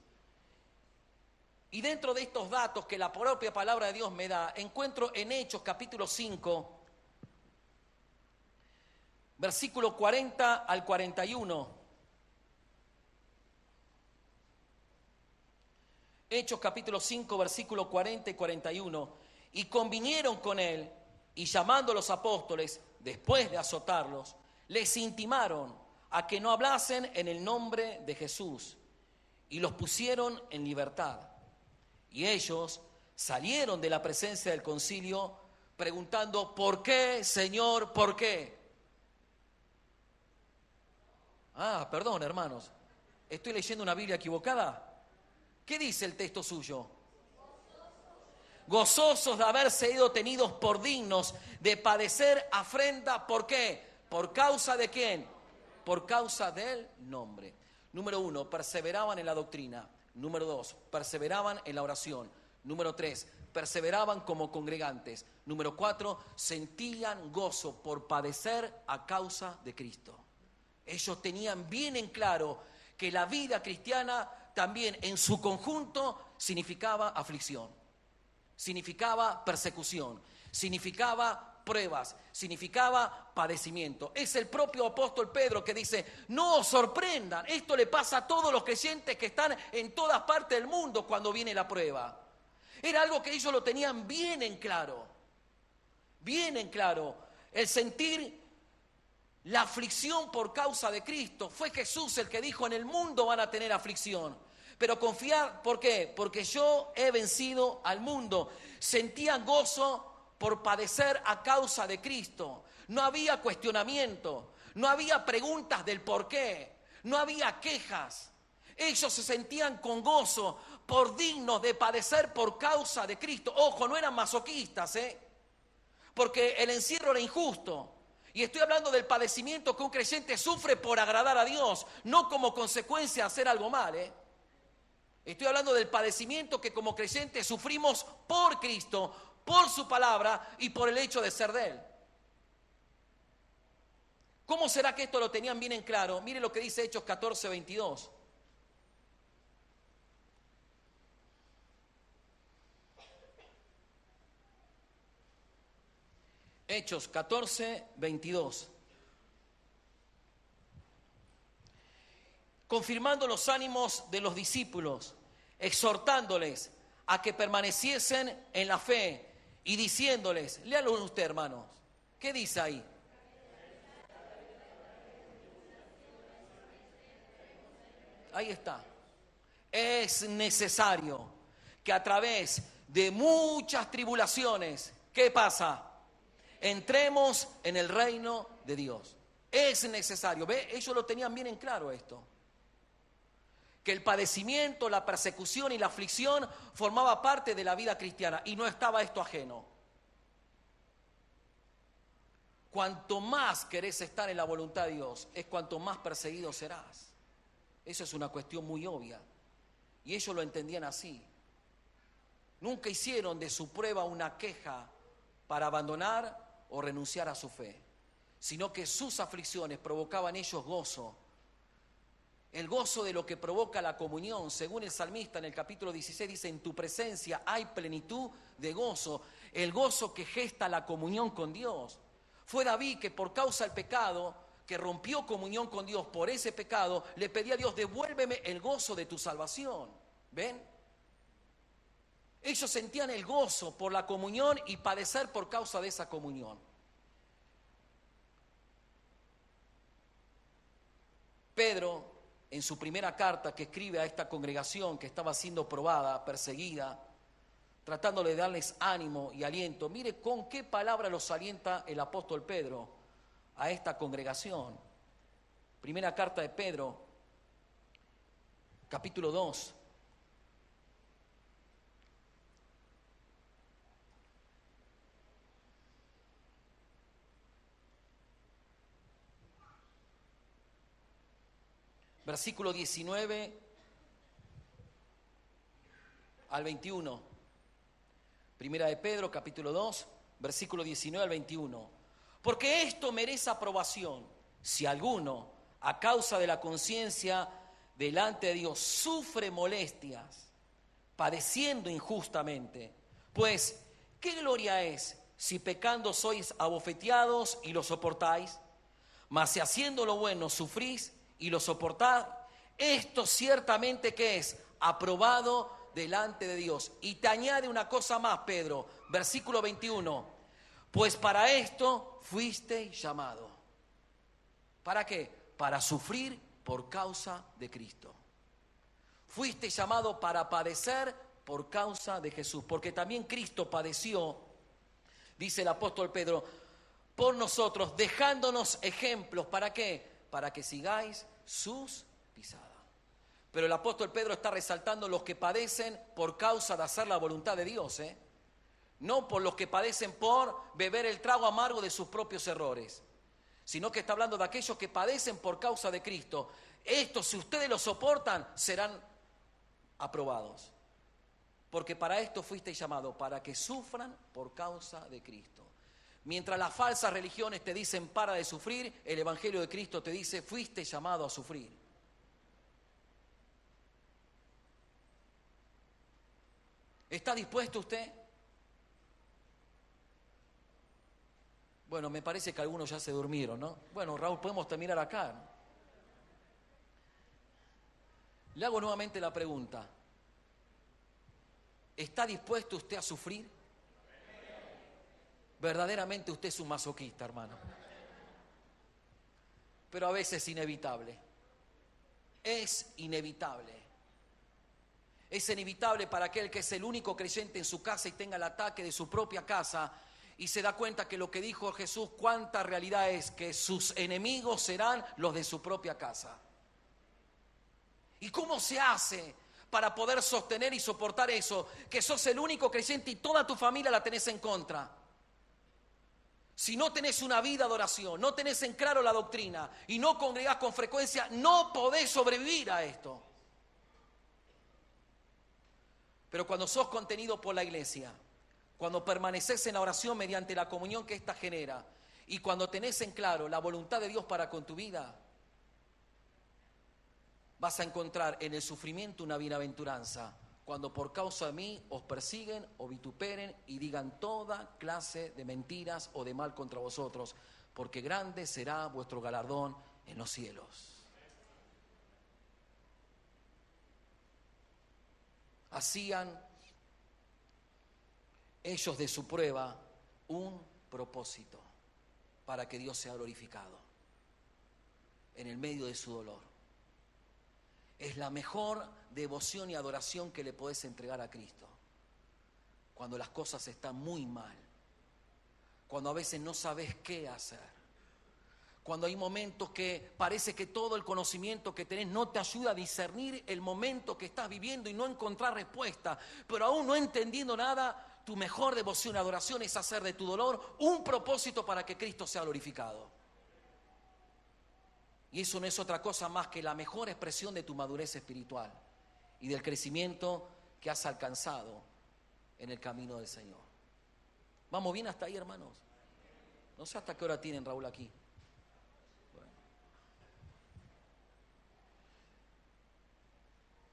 Y dentro de estos datos que la propia palabra de Dios me da, encuentro en Hechos, capítulo 5, versículo 40 al 41. Hechos capítulo 5, versículo 40 y 41. Y convinieron con él, y llamando a los apóstoles, después de azotarlos, les intimaron a que no hablasen en el nombre de Jesús, y los pusieron en libertad. Y ellos salieron de la presencia del concilio preguntando, ¿por qué, Señor, por qué? Perdón, hermanos, ¿estoy leyendo una Biblia equivocada? ¿Qué dice el texto suyo? Gozosos de haber sido tenidos por dignos de padecer afrenta. ¿Por qué? ¿Por causa de quién? Por causa del nombre. Número 1, perseveraban en la doctrina. Número 2, perseveraban en la oración. Número 3, perseveraban como congregantes. Número 4, sentían gozo por padecer a causa de Cristo. Ellos tenían bien en claro que la vida cristiana también en su conjunto significaba aflicción, significaba persecución, significaba pruebas, significaba padecimiento. Es el propio apóstol Pedro que dice, no os sorprendan, esto le pasa a todos los creyentes que están en todas partes del mundo cuando viene la prueba. Era algo que ellos lo tenían bien en claro, el sentir la aflicción por causa de Cristo. Fue Jesús el que dijo, en el mundo van a tener aflicción, pero confiar, ¿por qué? Porque yo he vencido al mundo. Sentían gozo por padecer a causa de Cristo. No había cuestionamiento, no había preguntas del por qué, no había quejas. Ellos se sentían con gozo por dignos de padecer por causa de Cristo. Ojo, no eran masoquistas, porque el encierro era injusto. Y estoy hablando del padecimiento que un creyente sufre por agradar a Dios, no como consecuencia de hacer algo mal, Estoy hablando del padecimiento que como creyentes sufrimos por Cristo, por su palabra y por el hecho de ser de Él. ¿Cómo será que esto lo tenían bien en claro? Mire lo que dice Hechos 14, 22. Hechos 14, 22. Confirmando los ánimos de los discípulos, exhortándoles a que permaneciesen en la fe y diciéndoles, léalo usted, hermanos, ¿qué dice ahí? Ahí está. Es necesario que a través de muchas tribulaciones, ¿qué pasa? Entremos en el reino de Dios. Es necesario. ¿Ve? Ellos lo tenían bien en claro esto. Que el padecimiento, la persecución y la aflicción formaba parte de la vida cristiana y no estaba esto ajeno. Cuanto más querés estar en la voluntad de Dios, es cuanto más perseguido serás. Eso es una cuestión muy obvia. Y ellos lo entendían así. Nunca hicieron de su prueba una queja para abandonar o renunciar a su fe, sino que sus aflicciones provocaban en ellos gozo. El gozo de lo que provoca la comunión. Según el salmista en el capítulo 16 dice: en tu presencia hay plenitud de gozo. El gozo que gesta la comunión con Dios. Fue David que por causa del pecado, que rompió comunión con Dios por ese pecado, le pedía a Dios: devuélveme el gozo de tu salvación. ¿Ven? Ellos sentían el gozo por la comunión y padecer por causa de esa comunión. Pedro, en su primera carta que escribe a esta congregación que estaba siendo probada, perseguida, tratándole de darles ánimo y aliento, mire con qué palabra los alienta el apóstol Pedro a esta congregación. Primera carta de Pedro, capítulo 2. Versículo 19 al 21. Primera de Pedro, capítulo 2, versículo 19 al 21. Porque esto merece aprobación, si alguno, a causa de la conciencia delante de Dios, sufre molestias, padeciendo injustamente. Pues, ¿qué gloria es si pecando sois abofeteados y lo soportáis? Mas si haciendo lo bueno sufrís y lo soportad, esto ciertamente que es aprobado delante de Dios. Y te añade una cosa más, Pedro, versículo 21, pues para esto fuiste llamado. ¿Para qué? Para sufrir por causa de Cristo. Fuiste llamado para padecer por causa de Jesús, porque también Cristo padeció, dice el apóstol Pedro, por nosotros, dejándonos ejemplos. ¿Para qué? Para que sigáis sus pisadas. Pero el apóstol Pedro está resaltando los que padecen por causa de hacer la voluntad de Dios, no por los que padecen por beber el trago amargo de sus propios errores, sino que está hablando de aquellos que padecen por causa de Cristo. Estos, si ustedes lo soportan, serán aprobados, porque para esto fuisteis llamados, para que sufran por causa de Cristo. Mientras las falsas religiones te dicen para de sufrir, el Evangelio de Cristo te dice: fuiste llamado a sufrir. ¿Está dispuesto usted? Bueno, me parece que algunos ya se durmieron, ¿no? Bueno, Raúl, podemos terminar acá, ¿no? Le hago nuevamente la pregunta: ¿está dispuesto usted a sufrir? Verdaderamente usted es un masoquista, hermano. Pero a veces es inevitable. Es inevitable. Es inevitable para aquel que es el único creyente en su casa y tenga el ataque de su propia casa y se da cuenta que lo que dijo Jesús, cuánta realidad es, que sus enemigos serán los de su propia casa. ¿Y cómo se hace para poder sostener y soportar eso? Que sos el único creyente y toda tu familia la tenés en contra. Si no tenés una vida de oración, no tenés en claro la doctrina y no congregás con frecuencia, no podés sobrevivir a esto. Pero cuando sos contenido por la iglesia, cuando permaneces en la oración mediante la comunión que ésta genera, y cuando tenés en claro la voluntad de Dios para con tu vida, vas a encontrar en el sufrimiento una bienaventuranza. Cuando por causa de mí os persiguen o vituperen y digan toda clase de mentiras o de mal contra vosotros, porque grande será vuestro galardón en los cielos. Hacían ellos de su prueba un propósito para que Dios sea glorificado en el medio de su dolor. Es la mejor devoción y adoración que le podés entregar a Cristo. Cuando las cosas están muy mal, cuando a veces no sabes qué hacer, cuando hay momentos que parece que todo el conocimiento que tenés no te ayuda a discernir el momento que estás viviendo y no encontrar respuesta, pero aún no entendiendo nada, tu mejor devoción y adoración es hacer de tu dolor un propósito para que Cristo sea glorificado. Y eso no es otra cosa más que la mejor expresión de tu madurez espiritual y del crecimiento que has alcanzado en el camino del Señor. ¿Vamos bien hasta ahí, hermanos? No sé hasta qué hora tienen, Raúl, aquí. Bueno.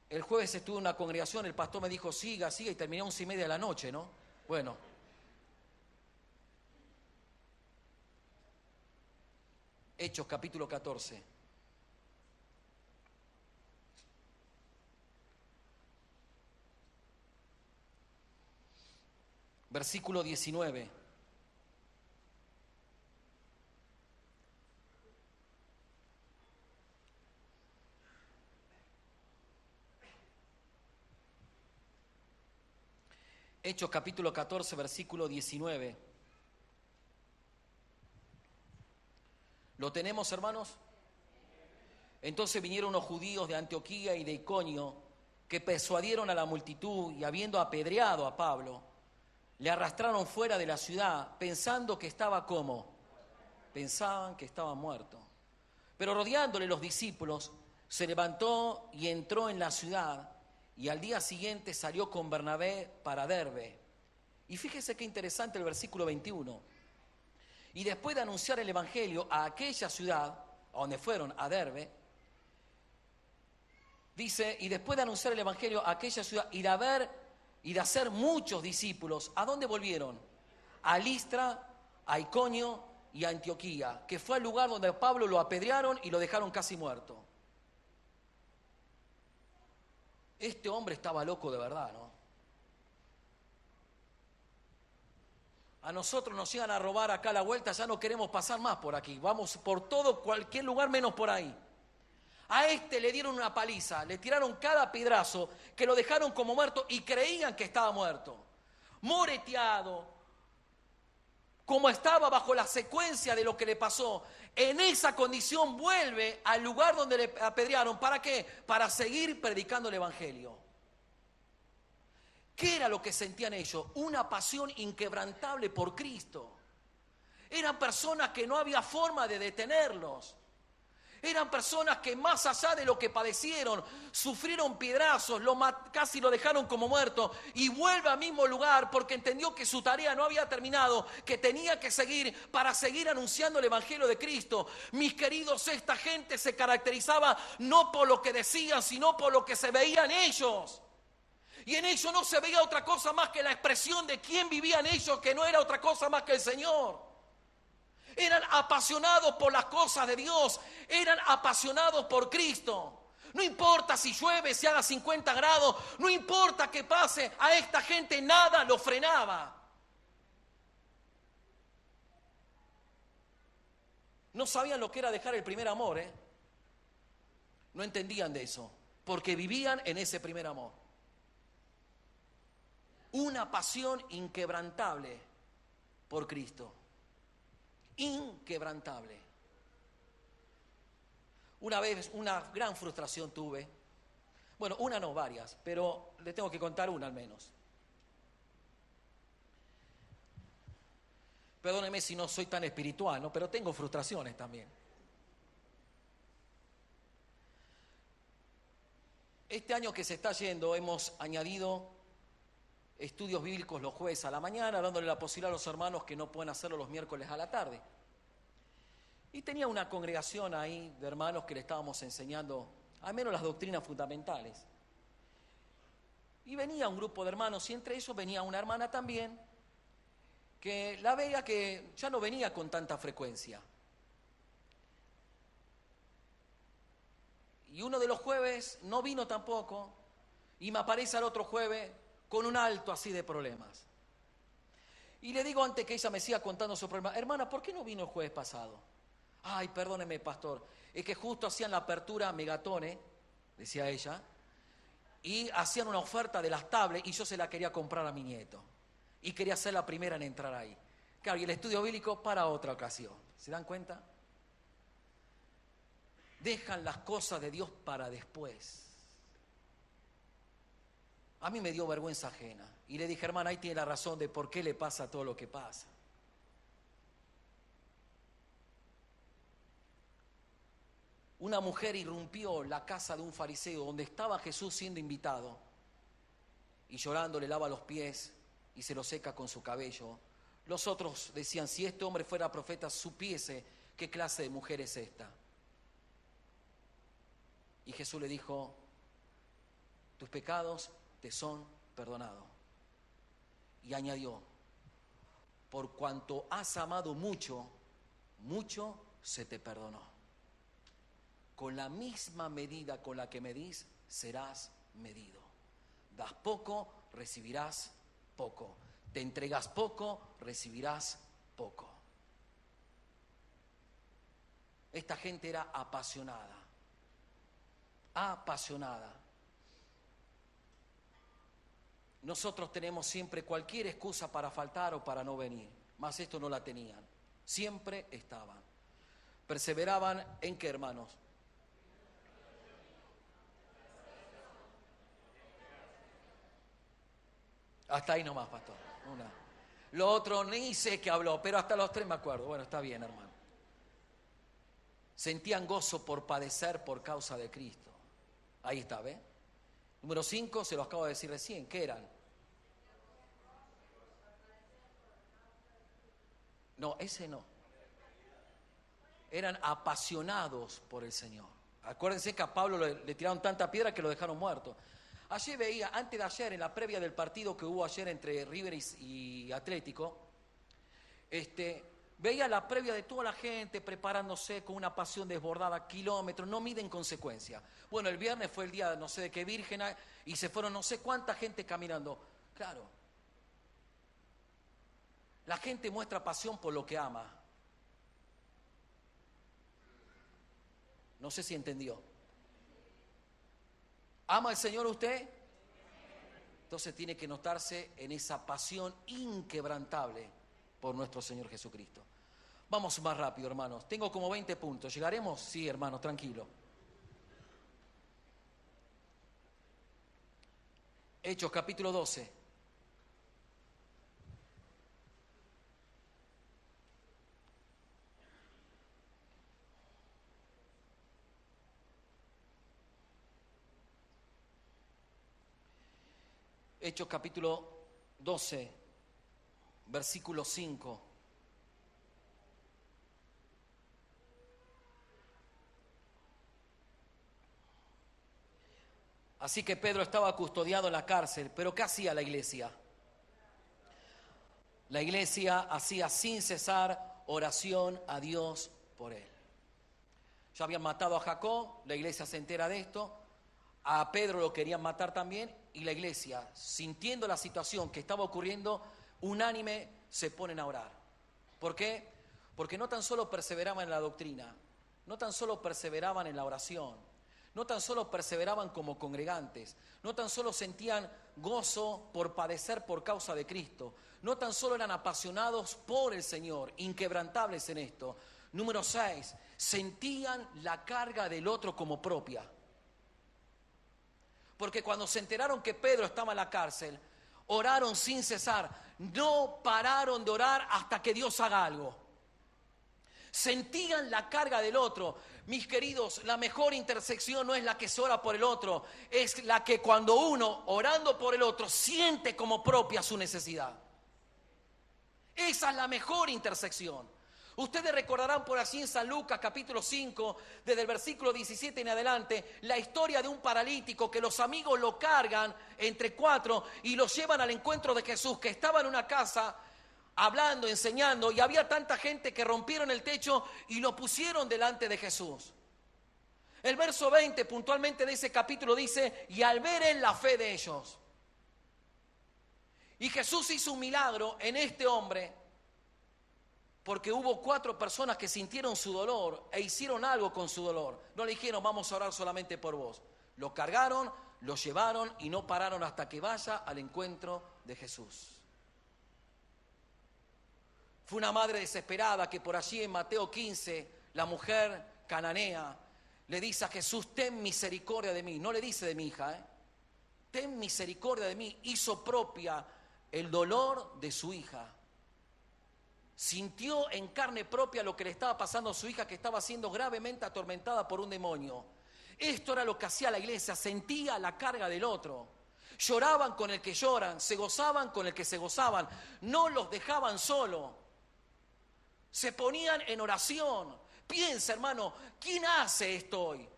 El jueves estuve en una congregación, el pastor me dijo, siga, siga, y terminé a 11:30 de la noche, ¿no? Bueno. Hechos, capítulo 14. Versículo 19. Hechos capítulo 14, versículo 19. ¿Lo tenemos, hermanos? Entonces vinieron unos judíos de Antioquía y de Iconio que persuadieron a la multitud y habiendo apedreado a Pablo, le arrastraron fuera de la ciudad pensando que estaba como. Pensaban que estaba muerto. Pero rodeándole los discípulos, se levantó y entró en la ciudad y al día siguiente salió con Bernabé para Derbe. Y fíjese qué interesante el versículo 21. Y después de anunciar el evangelio a aquella ciudad, a donde fueron, a Derbe, dice, y después de anunciar el evangelio a aquella ciudad y de hacer muchos discípulos, ¿a dónde volvieron? A Listra, a Iconio y a Antioquía, que fue el lugar donde Pablo lo apedrearon y lo dejaron casi muerto. Este hombre estaba loco de verdad, ¿no? A nosotros nos llegan a robar acá a la vuelta, ya no queremos pasar más por aquí. Vamos por todo, cualquier lugar menos por ahí. A este le dieron una paliza, le tiraron cada piedrazo, que lo dejaron como muerto y creían que estaba muerto. Moreteado, como estaba bajo la secuencia de lo que le pasó. En esa condición vuelve al lugar donde le apedrearon. ¿Para qué? Para seguir predicando el evangelio. ¿Qué era lo que sentían ellos? Una pasión inquebrantable por Cristo. Eran personas que no había forma de detenerlos. Eran personas que más allá de lo que padecieron, sufrieron piedrazos, casi lo dejaron como muerto y vuelve al mismo lugar porque entendió que su tarea no había terminado, que tenía que seguir para seguir anunciando el evangelio de Cristo. Mis queridos, esta gente se caracterizaba no por lo que decían, sino por lo que se veía en ellos. Y en ellos no se veía otra cosa más que la expresión de quién vivía en ellos, que no era otra cosa más que el Señor. Eran apasionados por las cosas de Dios, eran apasionados por Cristo. No importa si llueve, si haga 50 grados, no importa qué pase, a esta gente nada lo frenaba. No sabían lo que era dejar el primer amor, ¿eh? No entendían de eso, porque vivían en ese primer amor. Una pasión inquebrantable por Cristo. Inquebrantable. Una vez una gran frustración tuve. Bueno, una no, varias, pero le tengo que contar una al menos. Perdóneme si no soy tan espiritual, ¿no? Pero tengo frustraciones también. Este año que se está yendo hemos añadido estudios bíblicos los jueves a la mañana, dándole la posibilidad a los hermanos que no pueden hacerlo los miércoles a la tarde. Y tenía una congregación ahí de hermanos que le estábamos enseñando al menos las doctrinas fundamentales. Y venía un grupo de hermanos y entre ellos venía una hermana también que la veía que ya no venía con tanta frecuencia. Y uno de los jueves no vino tampoco y me aparece al otro jueves con un alto así de problemas. Y le digo antes que ella me siga contando su problema, hermana, ¿por qué no vino el jueves pasado? Ay, perdóneme, pastor, es que justo hacían la apertura Megatone, decía ella, y hacían una oferta de las tablets y yo se la quería comprar a mi nieto. Y quería ser la primera en entrar ahí. Claro, y el estudio bíblico para otra ocasión. ¿Se dan cuenta? Dejan las cosas de Dios para después. A mí me dio vergüenza ajena. Y le dije, hermana, ahí tiene la razón de por qué le pasa todo lo que pasa. Una mujer irrumpió la casa de un fariseo donde estaba Jesús siendo invitado. Y llorando le lava los pies y se los seca con su cabello. Los otros decían, si este hombre fuera profeta, supiese qué clase de mujer es esta. Y Jesús le dijo, tus pecados te son perdonados. Y añadió, por cuanto has amado mucho, mucho se te perdonó. Con la misma medida con la que medís, serás medido. Das poco, recibirás poco. Te entregas poco, recibirás poco. Esta gente era apasionada. Apasionada. Nosotros tenemos siempre cualquier excusa para faltar o para no venir, mas esto no la tenían. Siempre estaban. Perseveraban en qué, hermanos. Hasta ahí nomás, pastor. Una. Lo otro ni sé qué habló, pero hasta los tres me acuerdo. Bueno, está bien, hermano. Sentían gozo por padecer por causa de Cristo. Ahí está, ¿ve? Número 5, se lo acabo de decir recién. ¿Qué eran? No, ese no. Eran apasionados por el Señor. Acuérdense que a Pablo le tiraron tanta piedra que lo dejaron muerto. Ayer veía, antes de ayer, en la previa del partido que hubo ayer entre River y Atlético, veía la previa de toda la gente preparándose con una pasión desbordada, kilómetros, no miden consecuencias. Bueno, el viernes fue el día no sé de qué virgen y se fueron no sé cuánta gente caminando. Claro, la gente muestra pasión por lo que ama. No sé si entendió. ¿Ama al Señor usted? Entonces tiene que notarse en esa pasión inquebrantable por nuestro Señor Jesucristo. Vamos más rápido, hermanos. Tengo como 20 puntos. ¿Llegaremos? Sí, hermanos, tranquilo. Hechos, capítulo 12. Hechos capítulo 12, versículo 5. Así que Pedro estaba custodiado en la cárcel, pero ¿qué hacía la iglesia? La iglesia hacía sin cesar oración a Dios por él. Ya habían matado a Jacob, la iglesia se entera de esto, a Pedro lo querían matar también, y la iglesia, sintiendo la situación que estaba ocurriendo, unánime se ponen a orar. ¿Por qué? Porque no tan solo perseveraban en la doctrina, no tan solo perseveraban en la oración, no tan solo perseveraban como congregantes, no tan solo sentían gozo por padecer por causa de Cristo, no tan solo eran apasionados por el Señor, inquebrantables en esto. Número 6, sentían la carga del otro como propia. Porque cuando se enteraron que Pedro estaba en la cárcel, oraron sin cesar, no pararon de orar hasta que Dios haga algo. Sentían la carga del otro. Mis queridos, la mejor intersección no es la que se ora por el otro, es la que cuando uno, orando por el otro, siente como propia su necesidad. Esa es la mejor intersección. Ustedes recordarán por allí en San Lucas capítulo 5, desde el versículo 17 en adelante, la historia de un paralítico que los amigos lo cargan entre 4 y lo llevan al encuentro de Jesús, que estaba en una casa hablando, enseñando, y había tanta gente que rompieron el techo y lo pusieron delante de Jesús. El verso 20 puntualmente de ese capítulo dice, y al ver él la fe de ellos. Y Jesús hizo un milagro en este hombre, porque hubo 4 personas que sintieron su dolor e hicieron algo con su dolor. No le dijeron, vamos a orar solamente por vos. Lo cargaron, lo llevaron y no pararon hasta que vaya al encuentro de Jesús. Fue una madre desesperada que por allí en Mateo 15, la mujer cananea le dice a Jesús, ten misericordia de mí. No le dice de mi hija, ten misericordia de mí. Hizo propia el dolor de su hija. Sintió en carne propia lo que le estaba pasando a su hija, que estaba siendo gravemente atormentada por un demonio. Esto era lo que hacía la iglesia, sentía la carga del otro. Lloraban con el que lloran, se gozaban con el que se gozaban, no los dejaban solos. Se ponían en oración. Piensa, hermano, ¿quién hace esto hoy?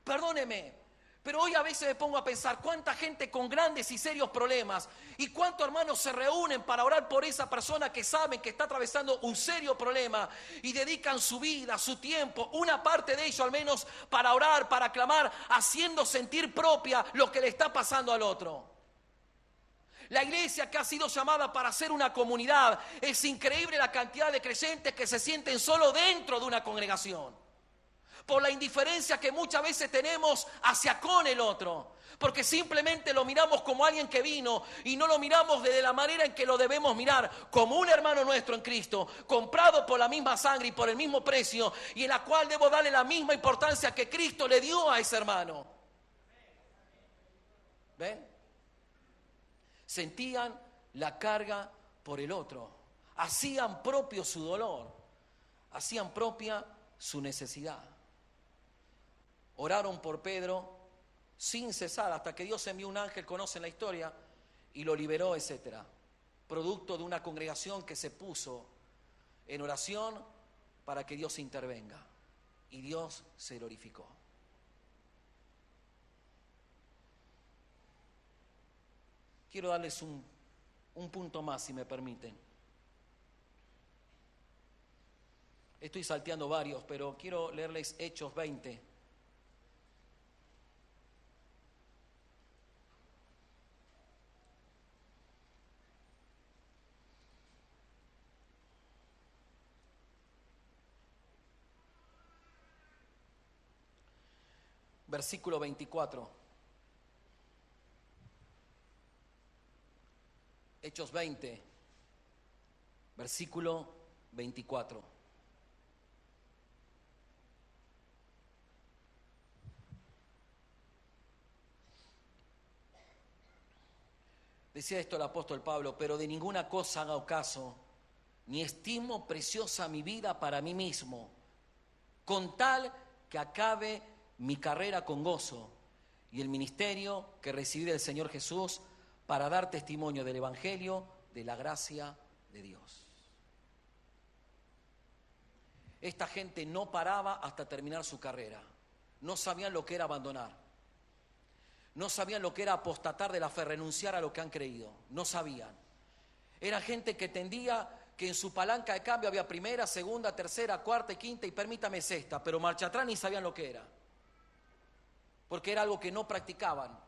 Perdóneme, pero hoy a veces me pongo a pensar cuánta gente con grandes y serios problemas y cuántos hermanos se reúnen para orar por esa persona que saben que está atravesando un serio problema y dedican su vida, su tiempo, una parte de ello al menos para orar, para clamar, haciendo sentir propia lo que le está pasando al otro. La iglesia que ha sido llamada para ser una comunidad, es increíble la cantidad de creyentes que se sienten solo dentro de una congregación. Por la indiferencia que muchas veces tenemos hacia con el otro. Porque simplemente lo miramos como alguien que vino y no lo miramos de la manera en que lo debemos mirar, como un hermano nuestro en Cristo, comprado por la misma sangre y por el mismo precio, y en la cual debo darle la misma importancia que Cristo le dio a ese hermano. ¿Ven? Sentían la carga por el otro, hacían propio su dolor, hacían propia su necesidad. Oraron por Pedro sin cesar hasta que Dios envió un ángel, conocen la historia, y lo liberó, etc. Producto de una congregación que se puso en oración para que Dios intervenga, y Dios se glorificó. Quiero darles un punto más, si me permiten. Estoy salteando varios, pero quiero leerles Hechos 20. Versículo 24. Hechos 20, versículo 24. Decía esto el apóstol Pablo: pero de ninguna cosa haga caso, ni estimo preciosa mi vida para mí mismo, con tal que acabe mi carrera con gozo y el ministerio que recibí del Señor Jesús, para dar testimonio del Evangelio de la gracia de Dios. Esta gente no paraba hasta terminar su carrera. No sabían lo que era abandonar. No sabían lo que era apostatar de la fe, renunciar a lo que han creído. No sabían. Era gente que entendía que en su palanca de cambio había primera, segunda, tercera, cuarta y quinta y permítame sexta, pero marcha atrás ni sabían lo que era. Porque era algo que no practicaban.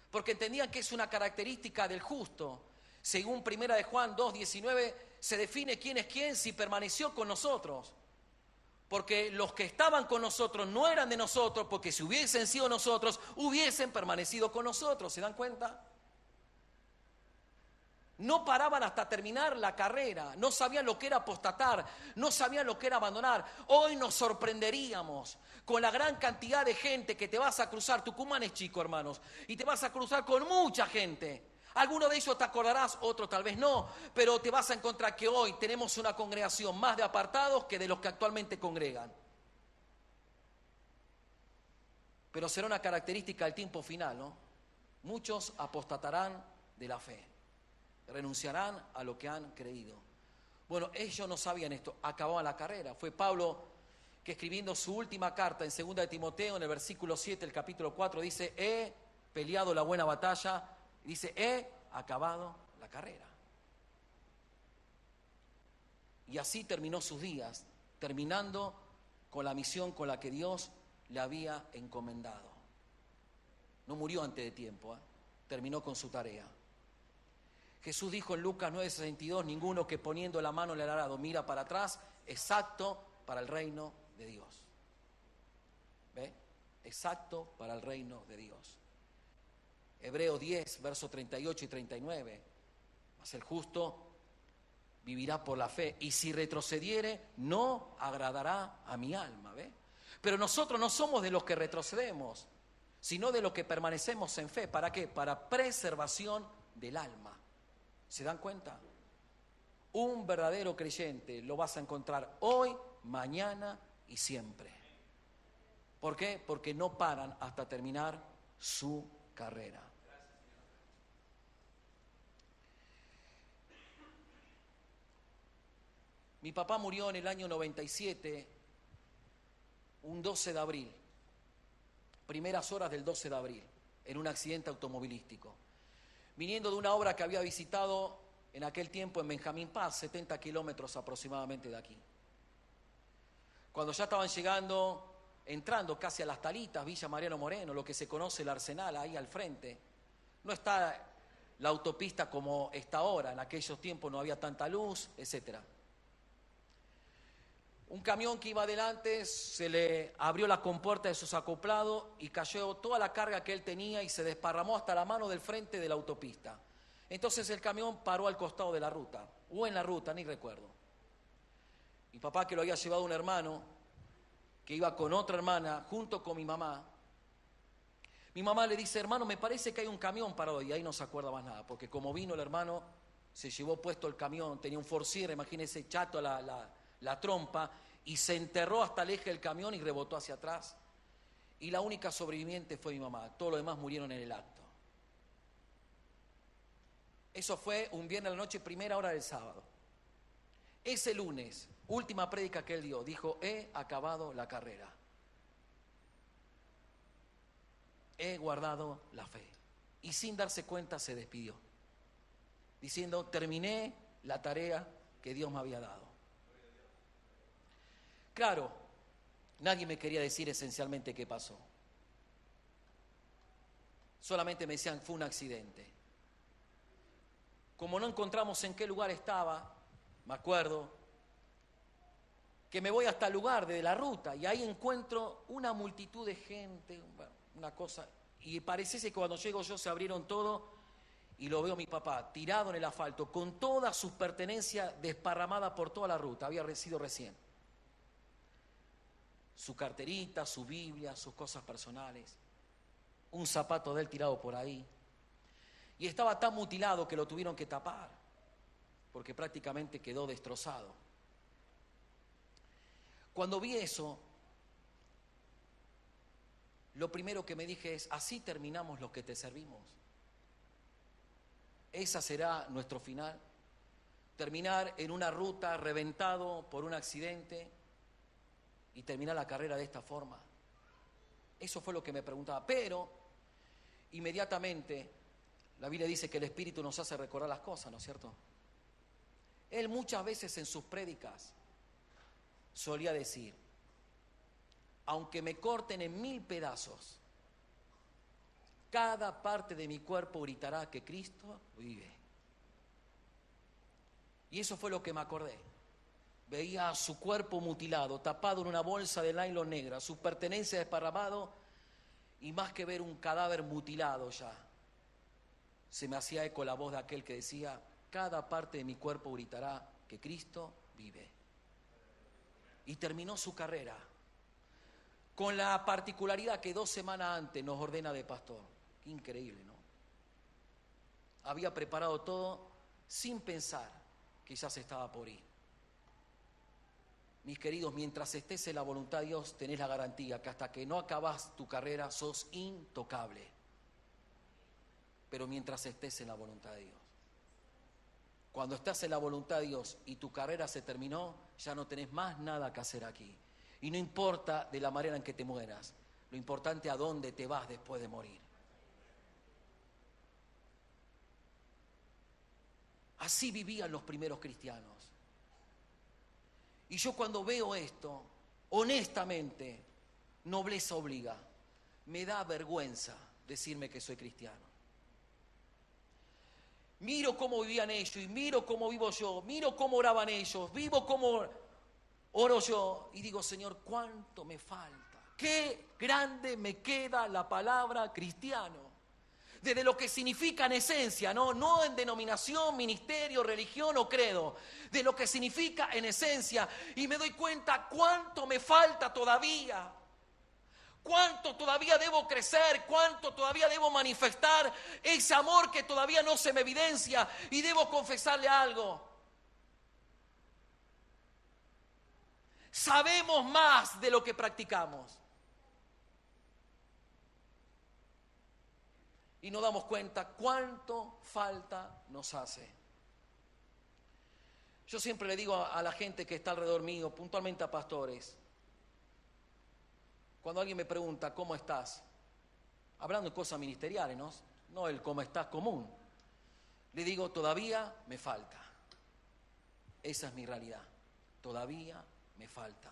Porque entendían que es una característica del justo. Según 1 de Juan 2:19, se define quién es quién si permaneció con nosotros. Porque los que estaban con nosotros no eran de nosotros, porque si hubiesen sido nosotros, hubiesen permanecido con nosotros. ¿Se dan cuenta? No paraban hasta terminar la carrera, no sabían lo que era apostatar, no sabían lo que era abandonar. Hoy nos sorprenderíamos con la gran cantidad de gente que te vas a cruzar. Tucumán es chico, hermanos, y te vas a cruzar con mucha gente. Algunos de ellos te acordarás, otros tal vez no, pero te vas a encontrar que hoy tenemos una congregación más de apartados que de los que actualmente congregan. Pero será una característica del tiempo final, ¿no? Muchos apostatarán de la fe. Renunciarán a lo que han creído. Bueno, ellos no sabían esto, acababan la carrera. Fue Pablo que, escribiendo su última carta en 2 de Timoteo, en el versículo 7, el capítulo 4, dice: he peleado la buena batalla, dice: he acabado la carrera. Y así terminó sus días, terminando con la misión con la que Dios le había encomendado. No murió antes de tiempo, terminó con su tarea. Jesús dijo en Lucas 9:62: ninguno que poniendo la mano en el arado mira para atrás es apto para el reino de Dios. ¿Ve? Exacto para el reino de Dios. Hebreos 10, versos 38 y 39. Mas el justo vivirá por la fe, y si retrocediere, no agradará a mi alma. ¿Ve? Pero nosotros no somos de los que retrocedemos, sino de los que permanecemos en fe. ¿Para qué? Para preservación del alma. ¿Se dan cuenta? Un verdadero creyente lo vas a encontrar hoy, mañana y siempre. ¿Por qué? Porque no paran hasta terminar su carrera. Mi papá murió en el año 97, un 12 de abril, primeras horas del 12 de abril, en un accidente automovilístico. Viniendo de una obra que había visitado en aquel tiempo en Benjamín Paz, 70 kilómetros aproximadamente de aquí. Cuando ya estaban llegando, entrando casi a Las Talitas, Villa Mariano Moreno, lo que se conoce el Arsenal, ahí al frente. No está la autopista como está ahora, en aquellos tiempos no había tanta luz, etcétera. Un camión que iba adelante se le abrió la compuerta de sus acoplados y cayó toda la carga que él tenía y se desparramó hasta la mano del frente de la autopista. Entonces el camión paró al costado de la ruta, o en la ruta, ni recuerdo. Mi papá, que lo había llevado un hermano, que iba con otra hermana, junto con mi mamá le dice: hermano, me parece que hay un camión parado, y ahí no se acuerda más nada, porque como vino el hermano, se llevó puesto el camión, tenía un Forcier, imagínese, chato la trompa, y se enterró hasta el eje del camión y rebotó hacia atrás. Y la única sobreviviente fue mi mamá, todos los demás murieron en el acto. Eso fue un viernes a la noche, primera hora del sábado. Ese lunes, última prédica que él dio, dijo: he acabado la carrera. He guardado la fe. Y sin darse cuenta se despidió, diciendo: terminé la tarea que Dios me había dado. Claro, nadie me quería decir esencialmente qué pasó. Solamente me decían: fue un accidente. Como no encontramos en qué lugar estaba, me acuerdo que me voy hasta el lugar de la ruta y ahí encuentro una multitud de gente, una cosa, y pareciese que cuando llego yo se abrieron todo y lo veo a mi papá tirado en el asfalto con todas sus pertenencias desparramadas por toda la ruta. Había sido recién. Su carterita, su Biblia, sus cosas personales, un zapato de él tirado por ahí. Y estaba tan mutilado que lo tuvieron que tapar, porque prácticamente quedó destrozado. Cuando vi eso, lo primero que me dije es: así terminamos los que te servimos. Esa será nuestro final. Terminar en una ruta reventado por un accidente y terminar la carrera de esta forma. Eso fue lo que me preguntaba. Pero inmediatamente la Biblia dice que el Espíritu nos hace recordar las cosas, ¿no es cierto? Él muchas veces en sus prédicas solía decir: aunque me corten en 1000 pedazos, cada parte de mi cuerpo gritará que Cristo vive. Y eso fue lo que me acordé. Veía su cuerpo mutilado, tapado en una bolsa de nylon negra, sus pertenencias desparramadas, y más que ver un cadáver mutilado ya, se me hacía eco la voz de aquel que decía: cada parte de mi cuerpo gritará que Cristo vive. Y terminó su carrera con la particularidad que 2 semanas antes nos ordena de pastor. Qué increíble, ¿no? Había preparado todo sin pensar que ya se estaba por ir. Mis queridos, mientras estés en la voluntad de Dios, tenés la garantía que hasta que no acabás tu carrera sos intocable. Pero mientras estés en la voluntad de Dios. Cuando estás en la voluntad de Dios y tu carrera se terminó, ya no tenés más nada que hacer aquí. Y no importa de la manera en que te mueras, lo importante es a dónde te vas después de morir. Así vivían los primeros cristianos. Y yo cuando veo esto, honestamente, nobleza obliga. Me da vergüenza decirme que soy cristiano. Miro cómo vivían ellos y miro cómo vivo yo, miro cómo oraban ellos, vivo cómo oro yo y digo: Señor, ¿cuánto me falta? Qué grande me queda la palabra cristiano. Desde lo que significa en esencia, no en denominación, ministerio, religión o credo, de lo que significa en esencia. Y me doy cuenta cuánto me falta todavía. Cuánto todavía debo crecer, cuánto todavía debo manifestar ese amor que todavía no se me evidencia. Y debo confesarle algo. Sabemos más de lo que practicamos. Y nos damos cuenta cuánto falta nos hace. Yo siempre le digo a la gente que está alrededor mío, puntualmente a pastores, cuando alguien me pregunta, ¿cómo estás? Hablando de cosas ministeriales, ¿no? No el cómo estás común. Le digo, todavía me falta. Esa es mi realidad. Todavía me falta.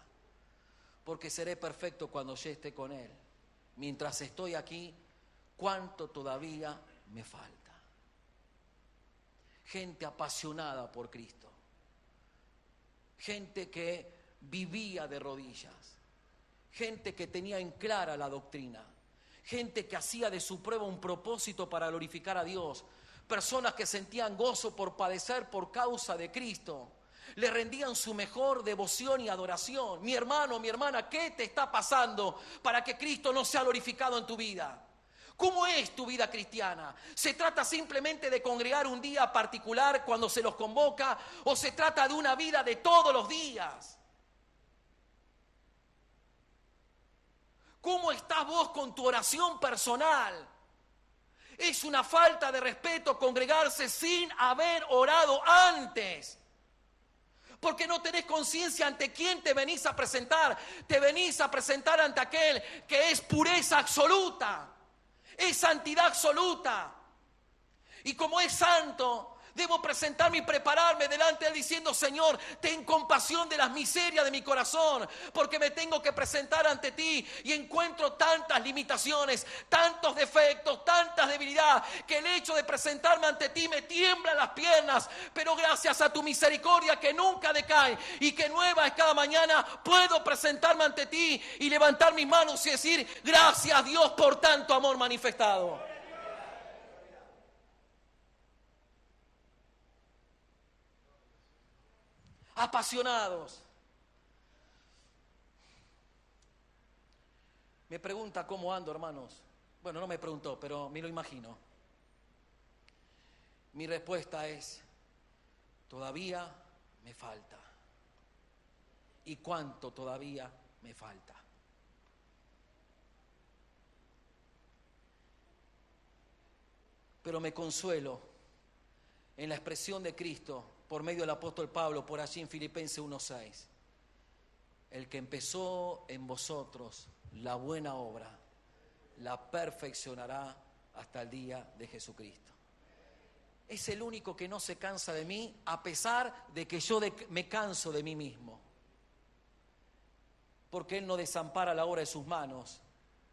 Porque seré perfecto cuando yo esté con Él. Mientras estoy aquí, ¿cuánto todavía me falta? Gente apasionada por Cristo. Gente que vivía de rodillas. Gente que tenía en clara la doctrina. Gente que hacía de su prueba un propósito para glorificar a Dios. Personas que sentían gozo por padecer por causa de Cristo. Le rendían su mejor devoción y adoración. Mi hermano, mi hermana, ¿qué te está pasando para que Cristo no sea glorificado en tu vida? ¿Cómo es tu vida cristiana? ¿Se trata simplemente de congregar un día particular cuando se los convoca? ¿O se trata de una vida de todos los días? ¿Cómo estás vos con tu oración personal? Es una falta de respeto congregarse sin haber orado antes. Porque no tenés conciencia ante quién te venís a presentar. Te venís a presentar ante aquel que es pureza absoluta. Es santidad absoluta. Y como es santo, debo presentarme y prepararme delante de Él diciendo, Señor, ten compasión de las miserias de mi corazón, porque me tengo que presentar ante ti y encuentro tantas limitaciones, tantos defectos, tantas debilidades, que el hecho de presentarme ante ti me tiemblan las piernas, pero gracias a tu misericordia que nunca decae y que nueva es cada mañana, puedo presentarme ante ti y levantar mis manos y decir, gracias Dios por tanto amor manifestado. Apasionados. Me pregunta cómo ando, hermanos. Bueno, no me preguntó, pero me lo imagino. Mi respuesta es, todavía me falta. ¿Y cuánto todavía me falta? Pero me consuelo en la expresión de Cristo por medio del apóstol Pablo, por allí en Filipenses 1:6. El que empezó en vosotros la buena obra, la perfeccionará hasta el día de Jesucristo. Es el único que no se cansa de mí, a pesar de que yo me canso de mí mismo. Porque Él no desampara la obra de sus manos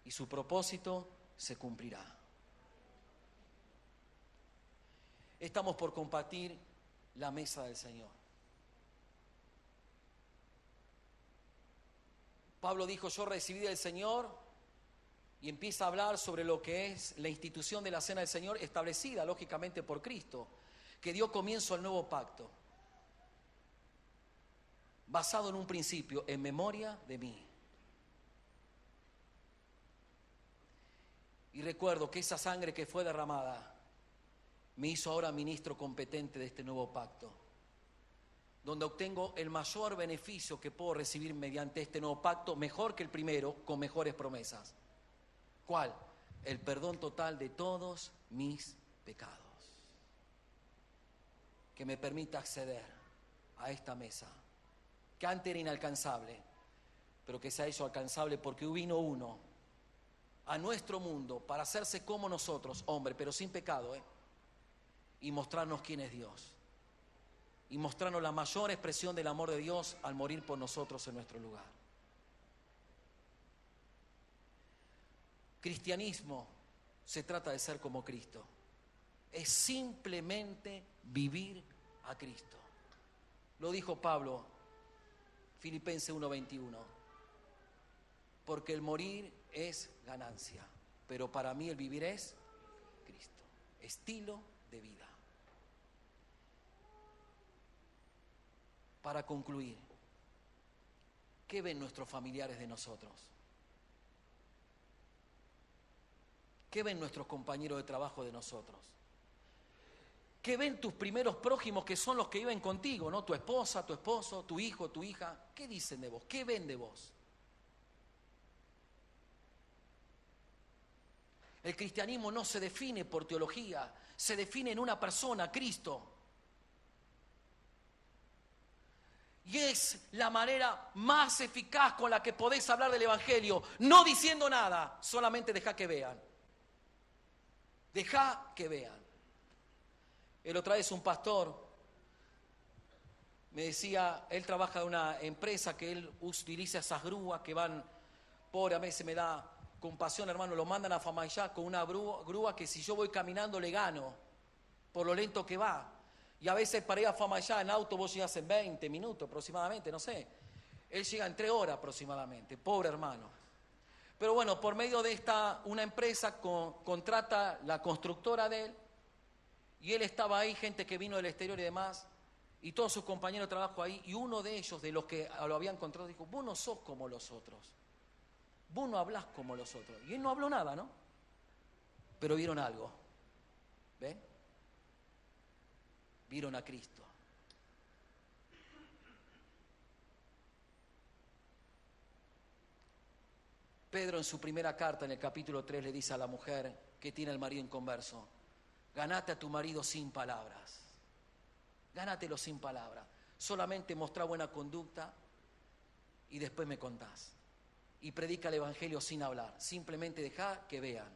y su propósito se cumplirá. Estamos por compartir la mesa del Señor. Pablo dijo, yo recibí del Señor, y empieza a hablar sobre lo que es la institución de la cena del Señor, establecida lógicamente por Cristo, que dio comienzo al nuevo pacto, basado en un principio, en memoria de mí. Y recuerdo que esa sangre que fue derramada me hizo ahora ministro competente de este nuevo pacto, donde obtengo el mayor beneficio que puedo recibir mediante este nuevo pacto, mejor que el primero, con mejores promesas. ¿Cuál? El perdón total de todos mis pecados, que me permita acceder a esta mesa, que antes era inalcanzable, pero que se ha hecho alcanzable porque vino uno a nuestro mundo para hacerse como nosotros, hombre, pero sin pecado, y mostrarnos quién es Dios, y mostrarnos la mayor expresión del amor de Dios al morir por nosotros en nuestro lugar. Cristianismo se trata de ser como Cristo, es simplemente vivir a Cristo. Lo dijo Pablo, Filipenses 1:21, porque el morir es ganancia, pero para mí el vivir es Cristo, estilo de vida. Para concluir, ¿qué ven nuestros familiares de nosotros? ¿Qué ven nuestros compañeros de trabajo de nosotros? ¿Qué ven tus primeros prójimos, que son los que viven contigo, ¿no? Tu esposa, tu esposo, tu hijo, tu hija. ¿Qué dicen de vos? ¿Qué ven de vos? El cristianismo no se define por teología, se define en una persona, Cristo. Y es la manera más eficaz con la que podés hablar del Evangelio. No diciendo nada, solamente dejá que vean. Dejá que vean. El otra vez un pastor me decía, él trabaja en una empresa que él utiliza esas grúas que van, pobre, a veces me da compasión, hermano, lo mandan a Famayá con una grúa que si yo voy caminando le gano, por lo lento que va. Y a veces para ir a Famayá en auto vos llegás en 20 minutos aproximadamente, no sé. Él llega en 3 horas aproximadamente, pobre hermano. Pero bueno, por medio de una empresa contrata la constructora de él, y él estaba ahí, gente que vino del exterior y demás, y todos sus compañeros de trabajo ahí, y uno de ellos, de los que lo habían encontrado, dijo, vos no sos como los otros, vos no hablás como los otros. Y él no habló nada, ¿no? Pero vieron algo, ¿ven? Vieron a Cristo. Pedro en su primera carta, en el capítulo 3, le dice a la mujer que tiene el marido inconverso, ganate a tu marido sin palabras. Gánatelo sin palabras. Solamente mostrá buena conducta y después me contás. Y predica el Evangelio sin hablar. Simplemente dejá que vean.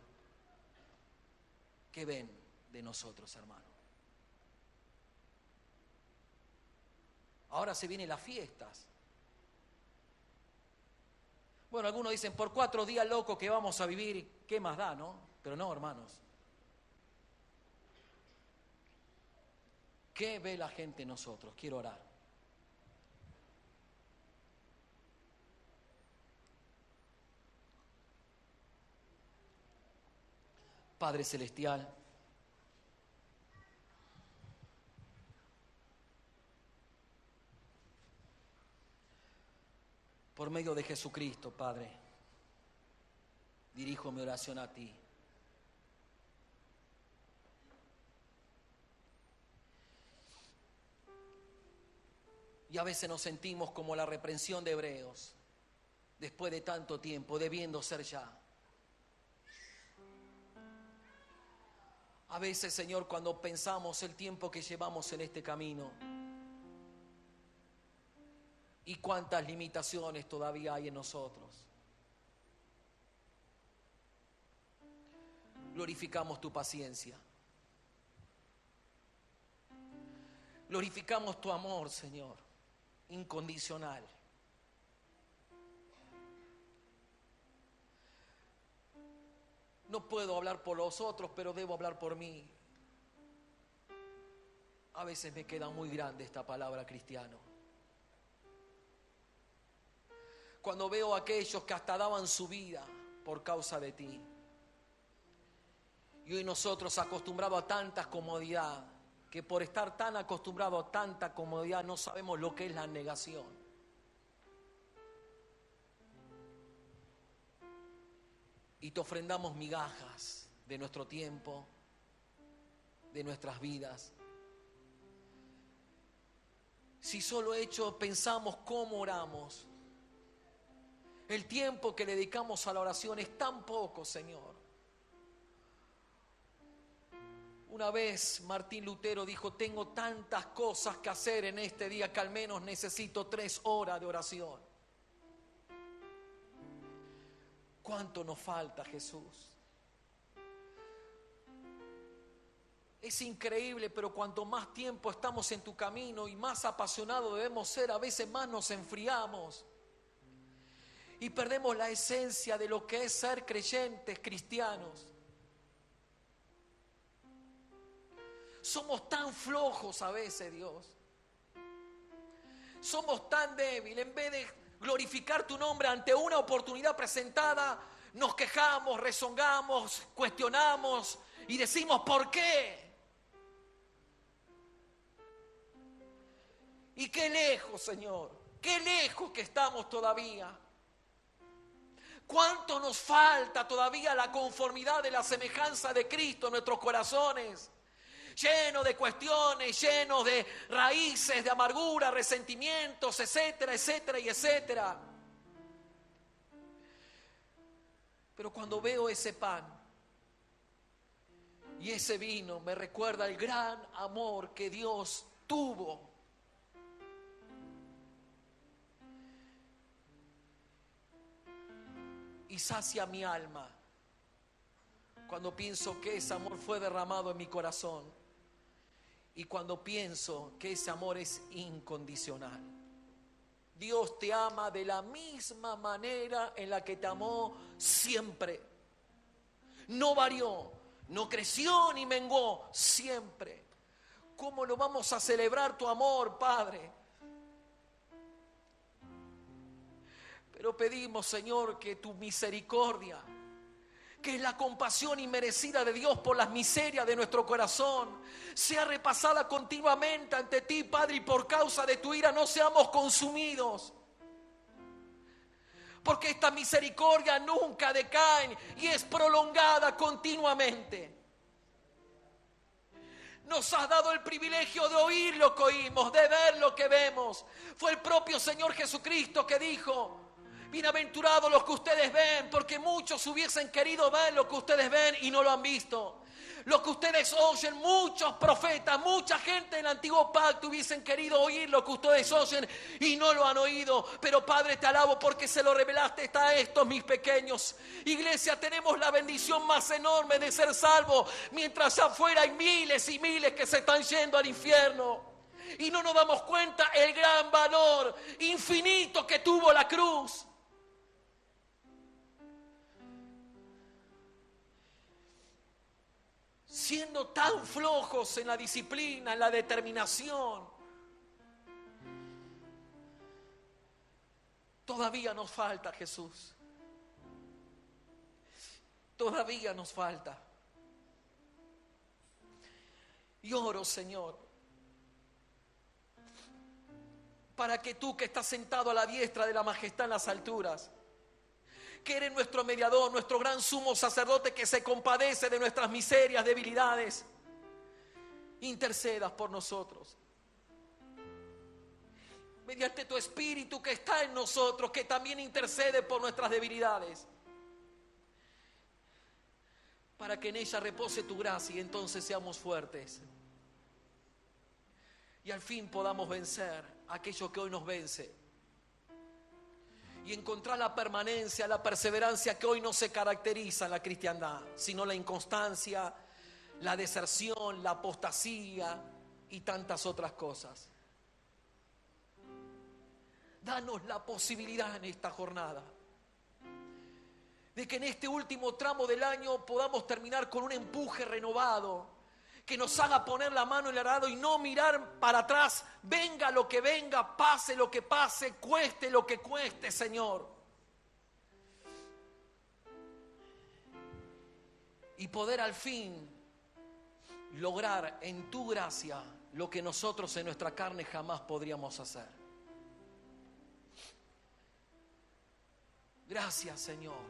¿Qué ven de nosotros, hermano? Ahora se vienen las fiestas. Bueno, algunos dicen, por 4 días locos que vamos a vivir, ¿qué más da, no? Pero no, hermanos. ¿Qué ve la gente en nosotros? Quiero orar. Padre Celestial, por medio de Jesucristo, Padre, dirijo mi oración a ti. Y a veces nos sentimos como la reprensión de Hebreos, después de tanto tiempo, debiendo ser ya. A veces, Señor, cuando pensamos el tiempo que llevamos en este camino y cuántas limitaciones todavía hay en nosotros, glorificamos tu paciencia. Glorificamos tu amor, Señor, incondicional. No puedo hablar por los otros, pero debo hablar por mí. A veces me queda muy grande esta palabra cristiano. Cuando veo a aquellos que hasta daban su vida por causa de ti. Y hoy nosotros acostumbrados a tanta comodidad, que por estar tan acostumbrados a tanta comodidad no sabemos lo que es la negación. Y te ofrendamos migajas de nuestro tiempo, de nuestras vidas. Si solo pensamos cómo oramos, el tiempo que le dedicamos a la oración es tan poco, Señor. Una vez Martín Lutero dijo, tengo tantas cosas que hacer en este día que al menos necesito 3 horas de oración. ¿Cuánto nos falta, Jesús? Es increíble, pero cuanto más tiempo estamos en tu camino y más apasionados debemos ser, a veces más nos enfriamos y perdemos la esencia de lo que es ser creyentes cristianos. Somos tan flojos a veces, Dios. Somos tan débiles. En vez de glorificar tu nombre ante una oportunidad presentada, nos quejamos, rezongamos, cuestionamos y decimos ¿por qué? Y qué lejos, Señor, qué lejos que estamos todavía. ¿Cuánto nos falta todavía la conformidad de la semejanza de Cristo en nuestros corazones? Llenos de cuestiones, llenos de raíces, de amargura, resentimientos, etcétera, etcétera y etcétera. Pero cuando veo ese pan y ese vino, me recuerda el gran amor que Dios tuvo y sacia mi alma cuando pienso que ese amor fue derramado en mi corazón y cuando pienso que ese amor es incondicional. Dios te ama de la misma manera en la que te amó siempre. No varió, no creció ni menguó, siempre. ¿Cómo lo vamos a celebrar tu amor, Padre? Pero pedimos, Señor, que tu misericordia, que es la compasión inmerecida de Dios por las miserias de nuestro corazón, sea repasada continuamente ante ti, Padre, y por causa de tu ira no seamos consumidos. Porque esta misericordia nunca decae y es prolongada continuamente. Nos has dado el privilegio de oír lo que oímos, de ver lo que vemos. Fue el propio Señor Jesucristo que dijo: bienaventurados los que ustedes ven, porque muchos hubiesen querido ver lo que ustedes ven y no lo han visto. Lo que ustedes oyen, muchos profetas, mucha gente en el antiguo pacto hubiesen querido oír lo que ustedes oyen y no lo han oído. Pero Padre, te alabo porque se lo revelaste a estos mis pequeños. Iglesia, tenemos la bendición más enorme de ser salvos, mientras allá afuera hay miles y miles que se están yendo al infierno. Y no nos damos cuenta el gran valor infinito que tuvo la cruz. Siendo tan flojos en la disciplina, en la determinación, todavía nos falta, Jesús. Todavía nos falta. Y oro, Señor, para que tú, que estás sentado a la diestra de la majestad en las alturas, que eres nuestro mediador, nuestro gran sumo sacerdote que se compadece de nuestras miserias, debilidades, intercedas por nosotros. Mediante tu Espíritu que está en nosotros, que también intercede por nuestras debilidades, para que en ella repose tu gracia y entonces seamos fuertes. Y al fin podamos vencer aquello que hoy nos vence. Y encontrar la permanencia, la perseverancia que hoy no se caracteriza en la cristiandad, sino la inconstancia, la deserción, la apostasía y tantas otras cosas. Danos la posibilidad en esta jornada de que en este último tramo del año podamos terminar con un empuje renovado, que nos haga poner la mano en el arado y no mirar para atrás, venga lo que venga, pase lo que pase, cueste lo que cueste, Señor. Y poder al fin lograr en tu gracia lo que nosotros en nuestra carne jamás podríamos hacer. Gracias, Señor,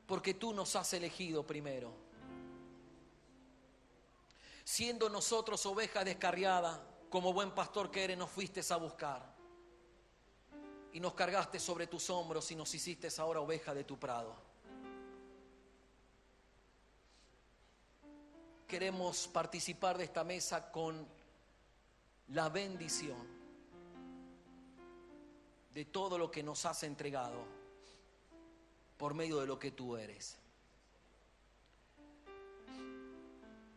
porque tú nos has elegido primero. Siendo nosotros ovejas descarriadas, como buen pastor que eres, nos fuiste a buscar. Y nos cargaste sobre tus hombros y nos hiciste ahora oveja de tu prado. Queremos participar de esta mesa con la bendición de todo lo que nos has entregado por medio de lo que tú eres.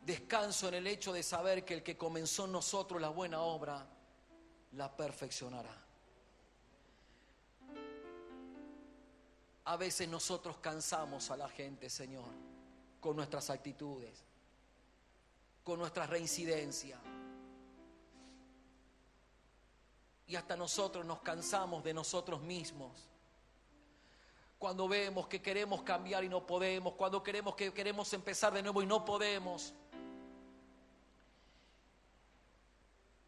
Descanso en el hecho de saber que el que comenzó en nosotros la buena obra, la perfeccionará. A veces nosotros cansamos a la gente, Señor, con nuestras actitudes, con nuestra reincidencia. Y hasta nosotros nos cansamos de nosotros mismos. Cuando vemos que queremos cambiar y no podemos, cuando queremos empezar de nuevo y no podemos.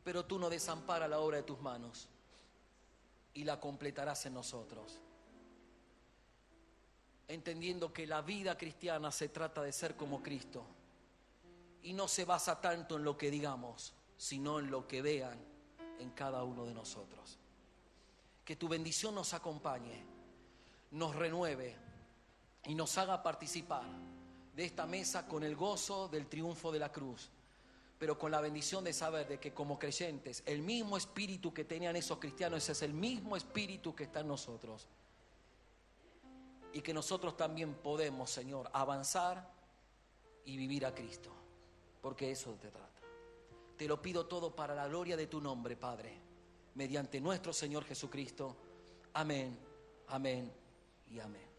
Pero tú no desamparas la obra de tus manos y la completarás en nosotros. Entendiendo que la vida cristiana se trata de ser como Cristo y no se basa tanto en lo que digamos, sino en lo que vean en cada uno de nosotros. Que tu bendición nos acompañe, nos renueve y nos haga participar de esta mesa con el gozo del triunfo de la cruz, pero con la bendición de saber de que como creyentes el mismo espíritu que tenían esos cristianos, ese es el mismo espíritu que está en nosotros. y que nosotros también podemos, Señor, avanzar y vivir a Cristo, porque eso te trata. Te lo pido todo para la gloria de tu nombre, Padre, mediante nuestro Señor Jesucristo. Amén, amén y amén.